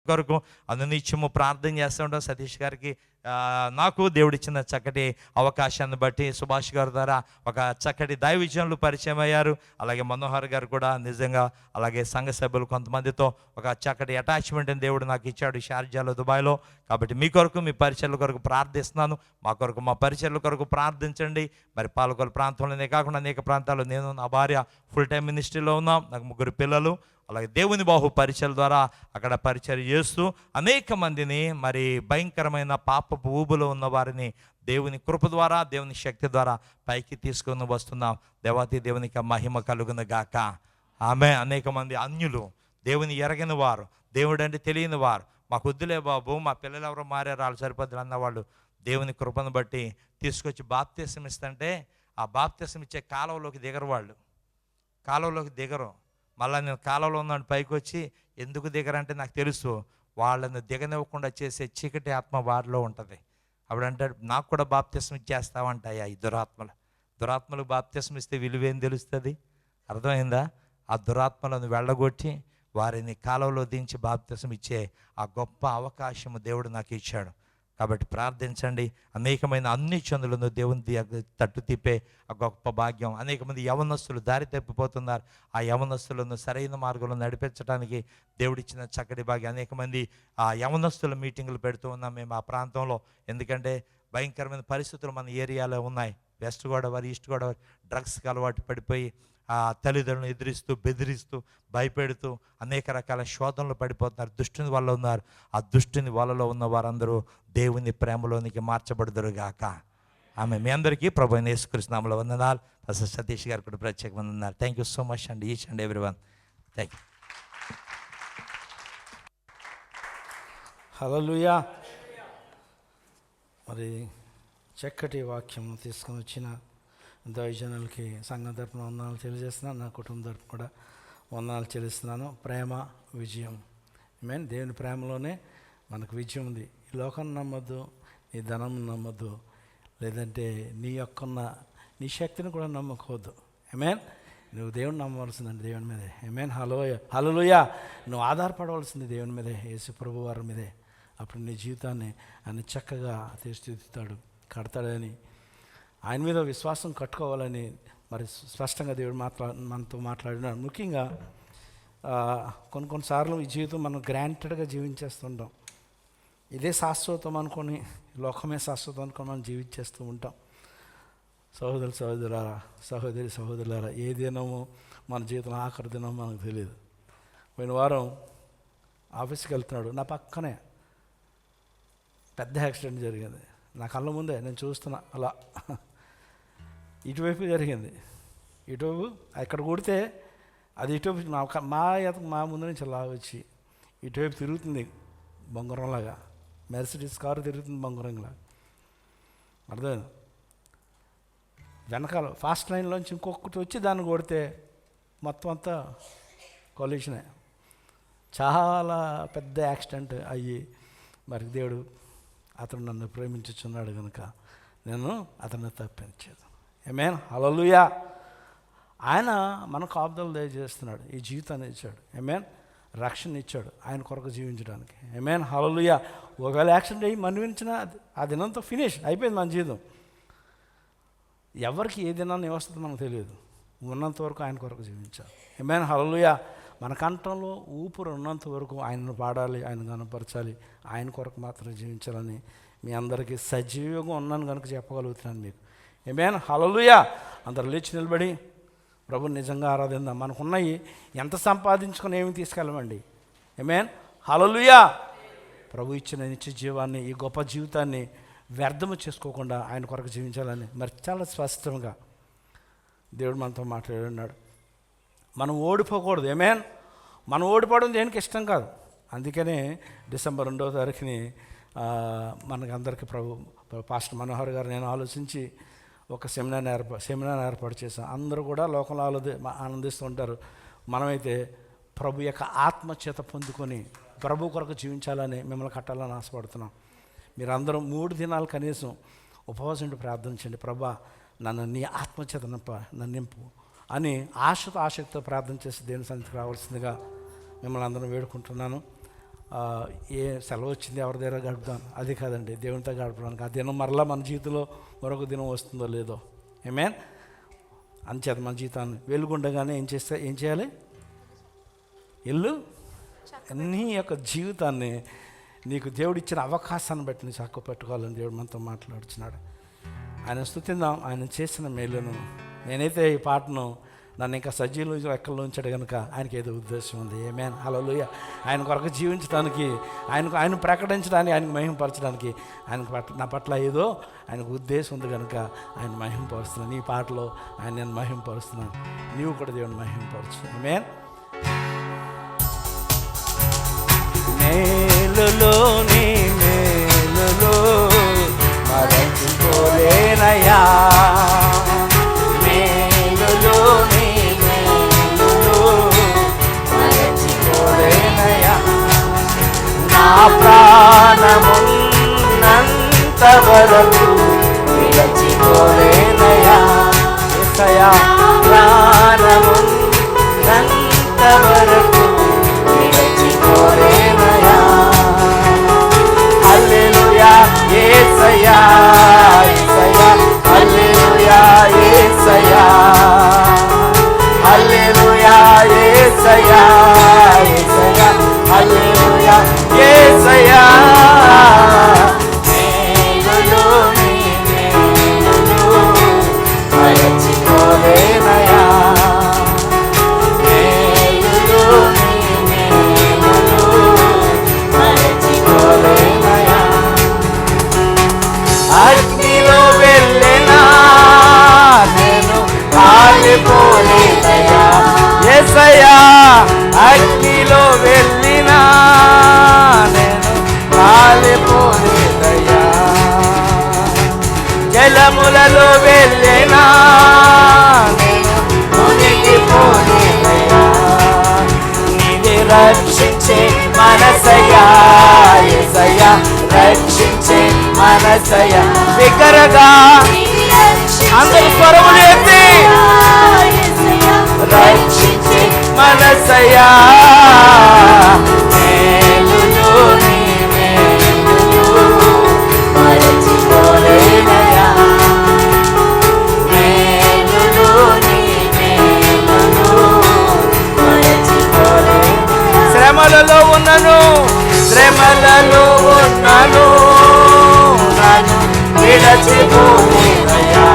కొరకు అనునిత్యము ప్రార్థన చేస్తూ ఉంటాం. సతీష్ గారికి నాకు దేవుడిచ్చిన చక్కటి అవకాశాన్ని బట్టి సుభాష్ గారి ద్వారా ఒక చక్కటి దైవజనులు పరిచయం అయ్యారు. అలాగే మనోహర్ గారు కూడా నిజంగా, అలాగే సంఘ సభ్యులు కొంతమందితో ఒక చక్కటి అటాచ్మెంట్ దేవుడు నాకు ఇచ్చాడు షార్జాలో, దుబాయ్లో. కాబట్టి మీ కొరకు, మీ పరిచర్ల కొరకు ప్రార్థిస్తున్నాను. మా కొరకు, మా పరిచర్ల కొరకు ప్రార్థించండి. మరి పాలకొల్లు ప్రాంతంలోనే కాకుండా అనేక ప్రాంతాల్లో నేను, నా భార్య ఫుల్ టైం మినిస్ట్రీలో ఉన్నాం. నాకు 3 పిల్లలు. అలాగే దేవుని బాహు పరిచయం ద్వారా అక్కడ పరిచయం చేస్తూ అనేక మందిని, మరి భయంకరమైన పాపపు ఊబులో ఉన్న వారిని దేవుని కృప ద్వారా, దేవుని శక్తి ద్వారా పైకి తీసుకొని వస్తున్నాం. దేవాతి దేవునికి మహిమ కలుగును గాక. ఆమె అనేక మంది అన్యులు, దేవుని ఎరగని వారు, దేవుడు అంటే తెలియని వారు, మాకు వద్దులే బాబు, మా పిల్లలు ఎవరో మారారు, వాళ్ళు సరిపోద్దులు అన్నవాళ్ళు దేవుని కృపను బట్టి తీసుకొచ్చి బాప్తీసం ఇస్తుంటే ఆ బాప్తీసం ఇచ్చే కాలువలోకి దిగరు. వాళ్ళు కాలువలోకి దిగరు. మళ్ళీ నేను కాలంలో ఉన్నాను పైకి వచ్చి ఎందుకు దిగరంటే నాకు తెలుసు వాళ్ళని దిగనివ్వకుండా చేసే చీకటి ఆత్మ వారిలో ఉంటుంది. అప్పుడు అంటాడు, నాకు కూడా బాప్తిస్మం ఇచ్చేస్తావంటాయా ఈ దురాత్మలు బాప్తిస్మం ఇస్తే విలువేం తెలుస్తుంది? అర్థమైందా? ఆ దురాత్మలను వెళ్ళగొట్టి వారిని కాలంలో దించి బాప్తిస్మం ఇచ్చే ఆ గొప్ప అవకాశము దేవుడు నాకు ఇచ్చాడు. కాబట్టి ప్రార్థించండి. అనేకమైన అన్ని చందులను దేవుని తట్టు తిప్పే ఆ గొప్ప భాగ్యం. అనేక మంది యవనస్తులు దారి తప్పిపోతున్నారు. ఆ యవనస్తులను సరైన మార్గంలో నడిపించడానికి దేవుడిచ్చిన చక్కటి భాగ్యం. అనేక మంది ఆ యవనస్తుల మీటింగులు పెడుతూ ఉన్నాం మేము ఆ ప్రాంతంలో. ఎందుకంటే భయంకరమైన పరిస్థితులు మన ఏరియాలో ఉన్నాయి. వెస్ట్ గోదావరి, ఈస్ట్ గోదావరి డ్రగ్స్కి అలవాటు పడిపోయి ఆ తల్లిదండ్రులను ఎదిరిస్తూ, బెదిరిస్తూ, భయపెడుతూ అనేక రకాల శోధనలు పడిపోతున్నారు. దుష్టుని వల్ల ఉన్నారు. ఆ దుష్టుని వలలో ఉన్న వారందరూ దేవుని ప్రేమలోనికి మార్చబడుదురుగాక. ఆమె మీ అందరికీ ప్రభువైన యేసుక్రీస్తు నామములో వందనాలు. పాస్టర్ సతీష్ గారు కూడా ప్రత్యేక వందనాలు. థ్యాంక్ యూ సో మచ్ అండి, each and everyone. Thank you. Hallelujah. మరి చక్కటి వాక్యం తీసుకొని వచ్చిన దైవజనులకి సంఘం తరపున వందనాలు తెలియజేస్తున్నాను. నా కుటుంబం తరపున కూడా వందనాలు చెల్లిస్తున్నాను. ప్రేమ విజయం. మీన్ దేవుని ప్రేమలోనే మనకు విజయం ఉంది. ఈ లోకం నమ్మద్దు, నీ ధనం నమ్మద్దు, లేదంటే నీ శక్తిని కూడా నమ్మకూడదు. మీన్ నువ్వు దేవుని నమ్మవలసిందండి, దేవుని మీదే. మీన్ హల్లెలూయా. నువ్వు ఆధారపడవలసింది దేవుని మీదే, యేసు ప్రభు వారి మీదే. అప్పుడు నీ జీవితాన్ని ఆయన చక్కగా తీర్చిదిద్దుతాడు, కడతాడని, ఆయన మీద విశ్వాసం కట్టుకోవాలని మరి స్పష్టంగా దేవుడు మనతో మాట్లాడినాడు. ముఖ్యంగా కొన్నిసార్లు ఈ జీవితం మనం గ్రాంటెడ్గా జీవించేస్తుంటాం. ఇదే శాశ్వతం అనుకొని లోకమే శాశ్వతం అనుకుని మనం జీవించేస్తూ ఉంటాం. సహోదరులారా, ఏ దినము మన జీవితం ఆఖరి దినం మనకు తెలియదు. పోయిన వారం ఆఫీస్కి వెళ్తున్నాడు, నా పక్కనే పెద్ద యాక్సిడెంట్ జరిగింది. నా కళ్ళ ముందే నేను చూస్తున్నా. అలా ఇటువైపు జరిగింది, ఇటువైపు ఎక్కడ కొడితే అది ఇటువైపు మా ముందు నుంచి అలా వచ్చి ఇటువైపు తిరుగుతుంది బొంగరంలాగా. మెర్సిడీస్ కారు తిరుగుతుంది బొంగరంలాగా. అర్థమైంది? వెనకాల ఫాస్ట్ లైన్లోంచి ఇంకొకటి వచ్చి దాన్ని కొడితే మొత్తం అంతా కొలిషనే. చాలా పెద్ద యాక్సిడెంట్ అయ్యి, మరి దేవుడు అతను నన్ను ప్రేమించుచున్నాడు కనుక నేను అతన్ని తప్పించేది. ఆమేన్, హల్లెలూయా. ఆయన మనకు కాపుదలు దయచేస్తున్నాడు, ఈ జీవితాన్ని ఇచ్చాడు. ఆమేన్, రక్షణ ఇచ్చాడు ఆయన కొరకు జీవించడానికి. ఆమేన్, హల్లెలూయా. ఒకవేళ యాక్సిడెంట్ అయ్యి మరణించినా ఆ దినంతో ఫినిష్ అయిపోయింది మన జీవితం. ఎవరికి ఏ దినాన్ని వస్తుందో మనకు తెలియదు. ఉన్నంత వరకు ఆయన కొరకు జీవించాలి. ఆమేన్, హల్లెలూయా. మన కంఠంలో ఊపిరి ఉన్నంత వరకు ఆయనను పాడాలి, ఆయన కనపరచాలి, ఆయన కొరకు మాత్రం జీవించాలని మీ అందరికీ సజీవంగా ఉన్నాను కనుక చెప్పగలుగుతున్నాను మీకు. ఆమేన్, హల్లెలూయా. అందరు లేచి నిలబడి ప్రభుని నిజంగా ఆరాధిద్దాం. మనకున్నవి ఎంత సంపాదించుకొని ఏమి తీసుకెళ్ళమండి. ఆమేన్, హల్లెలూయా. ప్రభు ఇచ్చిన నిత్య జీవాన్ని, ఈ గొప్ప జీవితాన్ని వ్యర్థము చేసుకోకుండా ఆయన కొరకు జీవించాలని మరి చాలా స్పష్టంగా దేవుడు మనతో మాట్లాడున్నాడు. మనం ఓడిపోకూడదు. ఆమేన్. మనం ఓడిపోవడం దేనికి ఇష్టం కాదు. అందుకనే డిసెంబర్ 2వ తారీఖుని మనకి అందరికీ పాస్టర్ మనోహర్ గారు నేను ఆలోచించి ఒక సెమినార్ ఏర్పాటు చేశాం. అందరూ కూడా లోకంలో ఆనందిస్తూ ఉంటారు. మనమైతే ప్రభు యొక్క ఆత్మచేత పొందుకొని ప్రభు కొరకు జీవించాలని మిమ్మల్ని కట్టాలని ఆశపడుతున్నాం. మీరందరూ 3 దినాలు కనీసం ఉపవాసం ప్రార్థించండి. ప్రభా, నన్ను నీ ఆత్మచేత నన్ను నింపు అని ఆసక్తితో ప్రార్థన చేసి దేవుని సన్నిధికి రావాల్సిందిగా మిమ్మల్ని అందరం వేడుకుంటున్నాను. ఏ సెలవు వచ్చింది ఎవరి దగ్గర గడుపుదాం అది కాదండి, దేవునితో గడపడానికి. ఆ దినం మరలా మన జీవితంలో మరొక దినం వస్తుందో లేదో. ఆమేన్. అంచేత మన జీవితాన్ని వెలుగుండగానే ఏం చేయాలి? నీ యొక్క జీవితాన్ని నీకు దేవుడు ఇచ్చిన అవకాశాన్ని బట్టి నీ చక్క పెట్టుకోవాలని దేవుడు మనతో మాట్లాడుతున్నాడు. ఆయన స్తుతిద్దాం, ఆయన చేసిన మేలును. నేనైతే ఈ పాటను నన్ను ఇంకా సజీవులు ఎక్కల్లో ఉంచాడు కనుక ఆయనకి ఏదో ఉద్దేశం ఉంది. ఆమేన్, హల్లెలూయా. ఆయన కొరకు జీవించడానికి, ఆయన ప్రకటించడానికి, ఆయనకు మహిమపరచడానికి నా పట్ల ఏదో ఆయనకు ఉద్దేశం ఉంది కనుక ఆయన మహిమపరుస్తున్నాను. నీ పాటలో ఆయన నేను మహిమపరుస్తున్నాను. నీవు కూడా దేవుని మహిమపరచు. ఆమేన్. మేలులోని మేలులో మరచిపోలేనయ్యా, మేలులోని మేలులో మరచిపోలేనయ్యా, నా ప్రాణమున్నంత వరకు విరచిపోలేనయ్యా, యేసయ్యా ప్రాణమున్నంత వరకు విరచిపోలేనయ్యా. హల్లెలూయా యేసయ్యా, యేసయ్యా హల్లెలూయా యేసయ్యా, హల్లెలూయా యేసయ్యా, యేసయ్యా హల్లెలూయా యేసయ్యా. మేలులోని మేలులో మరచిపోలేనయ్యా, మేలులోని మేలులో మరచిపోలేనయ్యా. అగ్నిలో వెళ్ళినా నేను కాలిపోలేనయ్యా, యేసయ్యా అగ్నిలో వెళ్ళినా నేను కాలిపోలేనయ్యా, జలములలో వెళ్ళినా నేను మునిగిపోలేనయ్యా, నీవే రక్షించే మనసయ్యా, యేసయ్యా రక్షించే మనసయ్యా. బిగ్గరగా అందరూ స్వరములు ఎత్తి రక్షించే మనసయ్యా, మేలులోని మేలులో మరచిపోలేనయ్యా, మేలులోని మేలులో మరచిపోలేనయ్యా. శ్రమలలో ఉన్నను నా విడచిపోలేదయ్యా.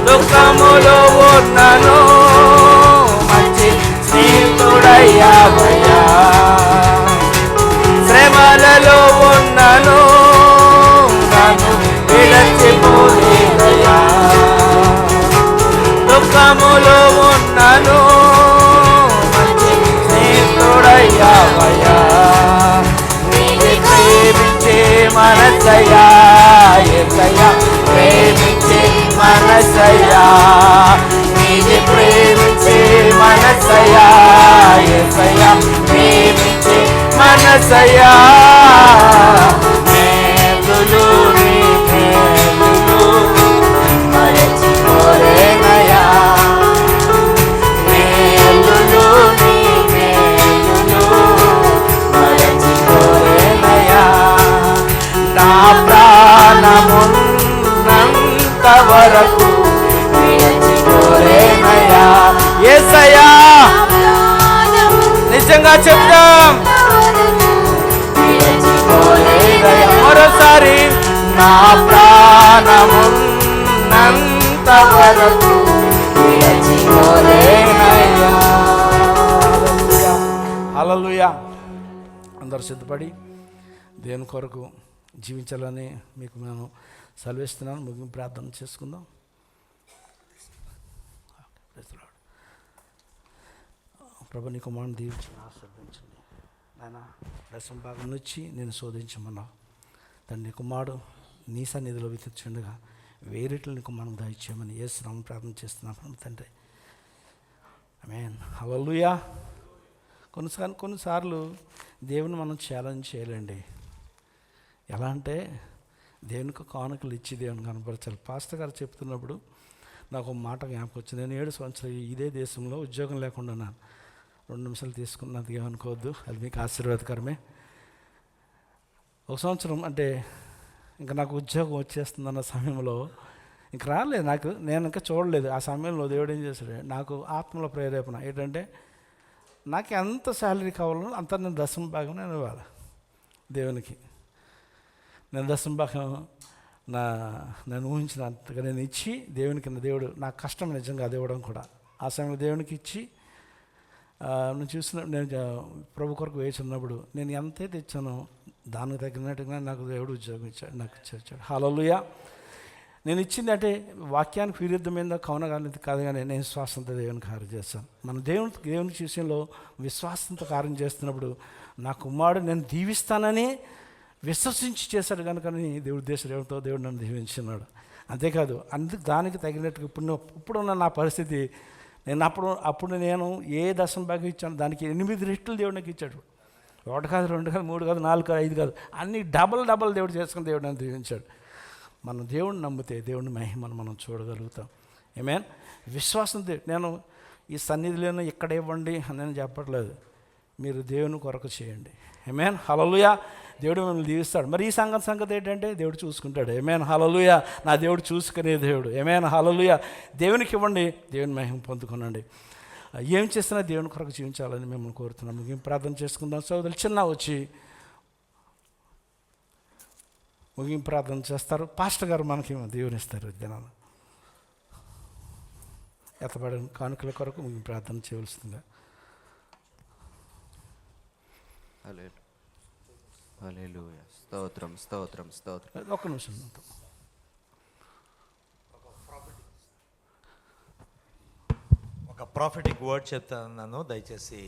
దుఃఖములో ఉన్నను మంచి స్నేహితుడయ్యావయ్యా. శ్రమలలో ఉన్నను నన్ను విడచిపోలేదయ్యా. దుఃఖములో ఉన్నను మంచి స్నేహితుడయ్యావయ్యా. నీది ప్రేమించే మనసయ్యా యేసయ్యా, ప్రేమించే మనసయ్యా. నీది ప్రేమించే మనసయ్యా యేసయ్యా, ప్రేమించే మనసయ్యా. మేలులు నీ మేలులు మరచిపోలేనయ్యా. మేలులు నీ మేలులు మరచిపోలేనయ్యా. నా ప్రాణమున్నంత వరకు విడచిపోలేనయ్యా. యేసయ్యా, నిజంగా చెప్తాం, మరోసారి నా ప్రాణమున్నంత వరకు విడచిపోలేనయ్యా. హల్లెలూయా. అందరూ సిద్ధపడి దేవుని కొరకు జీవించాలని మీకు నేను సెలవిస్తున్నాను. ముగింపు ప్రార్థన చేసుకుందాం. ప్రభు నీ కుమారుని దీవించి ఆశీర్వదించండి నాయన. దశమ భాగం నుంచి నేను శోధించమన్నావు తండ్రి. కుమారుడు నీ సన్నిధిలో విధించుండగా వేరేట్లు నీకు మనం దయచేయమని యేసునామమున ప్రార్థన చేస్తున్నాను తండ్రి. ఆమేన్. హల్లెలూయా. కొన్నిసార్లు దేవుని మనం ఛాలెంజ్ చేయాలండి. ఎలా అంటే దేవునికి కానుకలు ఇచ్చి దేవుని కనపరచాలి. పాస్టర్ గారు చెప్తున్నప్పుడు నాకు ఒక మాట జ్ఞాపకం వచ్చింది. నేను 7 సంవత్సరాలు ఇదే దేశంలో ఉద్యోగం లేకుండా ఉన్నాను. 2 నిమిషాలు తీసుకున్నది ఏమనుకోవద్దు, అది మీకు ఆశీర్వాదకరమే. 1 సంవత్సరం అంటే ఇంకా నాకు ఉద్యోగం వచ్చేస్తుందన్న సమయంలో ఇంక రాలేదు నాకు, నేను ఇంకా చూడలేదు. ఆ సమయంలో దేవుడు ఏం చేశాడు, నాకు ఆత్మలో ప్రేరేపణ ఏంటంటే నాకు ఎంత శాలరీ కావాలో అంత నేను దశమ భాగం నేను ఇవ్వాలి దేవునికి. నేను దశమ భాగం నేను ఊహించినంతగా నేను ఇచ్చి దేవునికి, దేవుడు నా కష్టం నిజంగా అది ఇవ్వడం కూడా ఆ సమయంలో దేవునికి ఇచ్చి నేను నేను ప్రభు కొరకు వేచి ఉన్నప్పుడు నేను ఎంతైతే ఇచ్చానో దానికి తగినట్టుగా నాకు దేవుడు ఉద్యోగం ఇచ్చాడు, నాకు ఇచ్చాడు. హల్లెలూయా. నేను ఇచ్చింది అంటే వాక్యానికి విరుద్ధమైందో కౌనగానిది కాదు, కానీ నేను విశ్వాసంతో దేవుని కార్యం చేస్తాను. మన దేవుని విషయంలో విశ్వాసంతో కార్యం చేస్తున్నప్పుడు నా కుమారుడు నేను దీవిస్తానని విశ్వసించి చేశాడు కనుక దేవుడు ఉద్దేశంతో దేవుడు నన్ను దీవించున్నాడు. అంతేకాదు దానికి తగినట్టుగా ఇప్పుడున్న నా పరిస్థితి, నేను అప్పుడు నేను ఏ దశమ భాగం ఇచ్చాను దానికి 8 రెట్లు దేవుడు నాకు ఇచ్చాడు. 1 కాదు, 2 కాదు, 3 కాదు, 4 కాదు, 5 కాదు, అన్ని డబల్ దేవుడు చేసుకుని దేవుడు నన్ను దీవించాడు. మనం దేవుడిని నమ్మితే దేవుని మహిమను మనం చూడగలుగుతాం. ఆమేన్. విశ్వాసంతో నేను ఈ సన్నిధిలోనే ఇక్కడ ఇవ్వండి అని నేను చెప్పట్లేదు, మీరు దేవుని కొరకు చేయండి. ఆమేన్. హల్లెలూయా. దేవుడు మిమ్మల్ని దీవిస్తాడు. మరి ఈ సంగతి ఏంటంటే దేవుడు చూసుకుంటాడు. ఆమేన్. హల్లెలూయా. నా దేవుడు చూసుకునే దేవుడు. ఆమేన్. హల్లెలూయా. దేవునికి ఇవ్వండి, దేవుని మహిమ పొందుకోనండి. ఏం చేసినా దేవుని కొరకు జీవించాలని మిమ్మల్ని కోరుతున్నాం. ముగింపు ప్రార్థన చేసుకుందాం. సోదరులు చిన్న వచ్చి ముగింపు ప్రార్థన చేస్తారు. పాస్టర్ గారు మనకి దీవెనిస్తారు. దినాలు ఎత్తబడిన కానుకల కొరకు ముగింపు ప్రార్థన చేయవలసిందిగా. హల్లెలూయా. స్తోత్రం స్తోత్రం స్తోత్రం. ఒక్క నిమిషం. ఒక ప్రాఫిటిక్ వర్డ్ చెప్తాను, దయచేసి.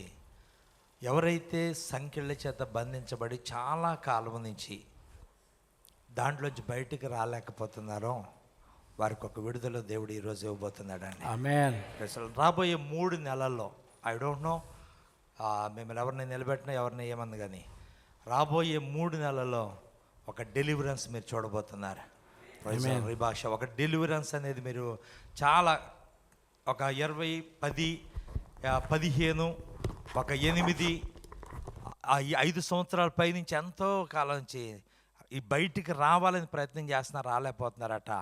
ఎవరైతే సంఖ్యల చేత బంధించబడి చాలా కాలం నుంచి దాంట్లోంచి బయటికి రాలేకపోతున్నారో వారికి ఒక విడుదల దేవుడు ఈరోజు ఇవ్వబోతున్నాడండి. ఆమేన్. అసలు రాబోయే 3 నెలల్లో ఐ డోంట్ నో మిమ్మల్ని ఎవరిని నిలబెట్టినా ఎవరిని ఏమంది, కానీ రాబోయే 3 నెలల్లో ఒక డెలివరెన్స్ మీరు చూడబోతున్నారు. భాష ఒక డెలివరెన్స్ అనేది మీరు చాలా ఒక 20, 10, 15, ఒక 8, 5 సంవత్సరాల పైనుంచి ఎంతో కాలం నుంచి ఈ బయటికి రావాలని ప్రయత్నం చేస్తున్నారు, రాలేకపోతున్నారట.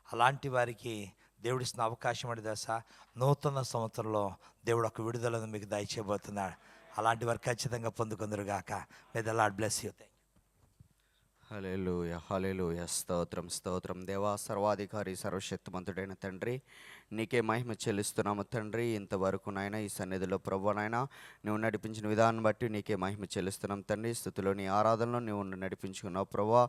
అలాంటి వారికి దేవుడిస్తున్న అవకాశం అంటే దశ నూతన సంవత్సరంలో దేవుడు ఒక విడుదలను మీకు దయచేయబోతున్నాడు. అలాంటి వారు ఖచ్చితంగా పొందుకుందరుగాక. May the Lord bless you. Hallelujah hallelujah. స్తోత్రం స్తోత్రం. దేవా, సర్వాధికారి సర్వశక్తిమంతుడైన తండ్రి, నీకే మహిమ చెల్లిస్తున్నాము తండ్రి. ఇంతవరకు నాయన ఈ సన్నిధిలో ప్రభువా నాయన నువ్వు నడిపించిన విధానం బట్టి నీకే మహిమ చెల్లిస్తున్నాం తండ్రి. స్థుతిలో నీ ఆరాధనలో నువ్వు నడిపించుకున్నావు ప్రభువా,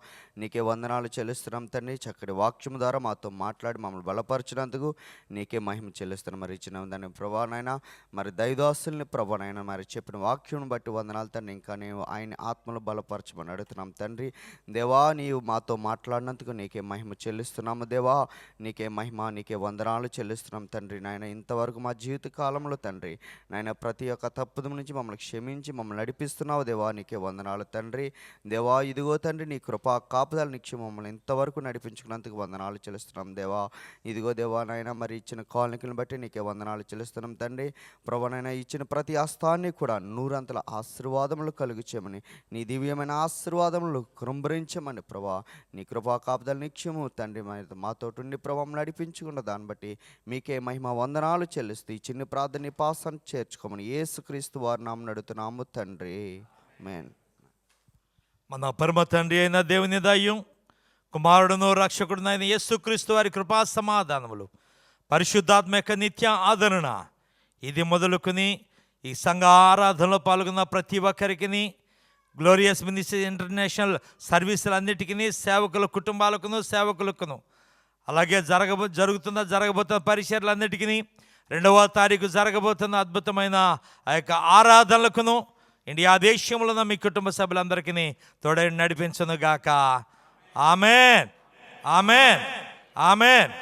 నీకే వందనాలు చెల్లిస్తున్నాం తండ్రి. చక్కటి వాక్యం ద్వారా మాతో మాట్లాడి మమ్మల్ని బలపరిచినందుకు నీకే మహిమ చెల్లిస్తున్నాం. మరి ఇచ్చిన దాన్ని ప్రభువా నాయన, మరి దైవదాసుల్ని ప్రభువా నాయన మరి చెప్పిన వాక్యం బట్టి వందనాలు తండ్రి. ఇంకా నేను ఆయన ఆత్మలో బలపరచమని అడుగుతున్నాం తండ్రి. దేవా, నీవు మాతో మాట్లాడినందుకు నీకే మహిమ చెల్లిస్తున్నాము దేవా. నీకే మహిమ, నీకే వందనాలు చెల్లిస్తున్నాం తండ్రి. నాయన ఇంతవరకు మా జీవిత కాలంలో తండ్రి నాయన ప్రతి ఒక్క తప్పుద నుంచి మమ్మల్ని క్షమించి మమ్మల్ని నడిపిస్తున్నావు దేవా. నీకే వందనాలు తండ్రి. దేవా, ఇదిగో తండ్రి నీ కృపా కాపుదల నిక్షి మమ్మల్ని ఇంతవరకు నడిపించుకున్నందుకు వందనాలు చెల్లిస్తున్నాం దేవా. ఇదిగో దేవా నాయన మరి ఇచ్చిన కాలనికలను బట్టి నీకే వందనాలు చెల్లిస్తున్నాం తండ్రి. ప్రభువైనా ఇచ్చిన ప్రతి హస్తాన్ని కూడా నూరంతల ఆశీర్వాదములు కలుగు చేయమని, నీ దివ్యమైన ఆశీర్వాదములు కృంభరించమని ప్రభా, నీ కృపా కాపుదల నిత్యము తండ్రి మాతోటి ప్రభావం నడిపించుకున్న దాన్ని బట్టి మీకే మహిమ వందనాలు చెల్లిస్తూ ఈ చిన్న ప్రార్థన పాసం చేర్చుకోమని యేసుక్రీస్తు వారి నామమున నడుతున్నాము తండ్రి. ఆమేన్. మన పరమ తండ్రి అయిన దేవుని దయ్యం, కుమారుడును రక్షకుడునైన యేసుక్రీస్తు వారి కృపా సమాధానములు, పరిశుద్ధాత్మ యొక్క నిత్య ఆదరణ ఇది మొదలుకొని ఈ సంఘ ఆరాధనలో పాల్గొన్న ప్రతి ఒక్కరికి, గ్లోరియస్ మినిస్ట్రీ ఇంటర్నేషనల్ సర్వీసులన్నిటికీ, సేవకుల కుటుంబాలకును సేవకులకును, అలాగే జరగబోతున్న పరిచర్లన్నిటికీ, 2వ తారీఖు జరగబోతున్న అద్భుతమైన ఆ యొక్క ఆరాధనలకును ఇండియా దేశంలో ఉన్న మీ కుటుంబ సభ్యులందరికీ తోడై నడిపించును గాక. ఆమేన్ ఆమేన్ ఆమేన్.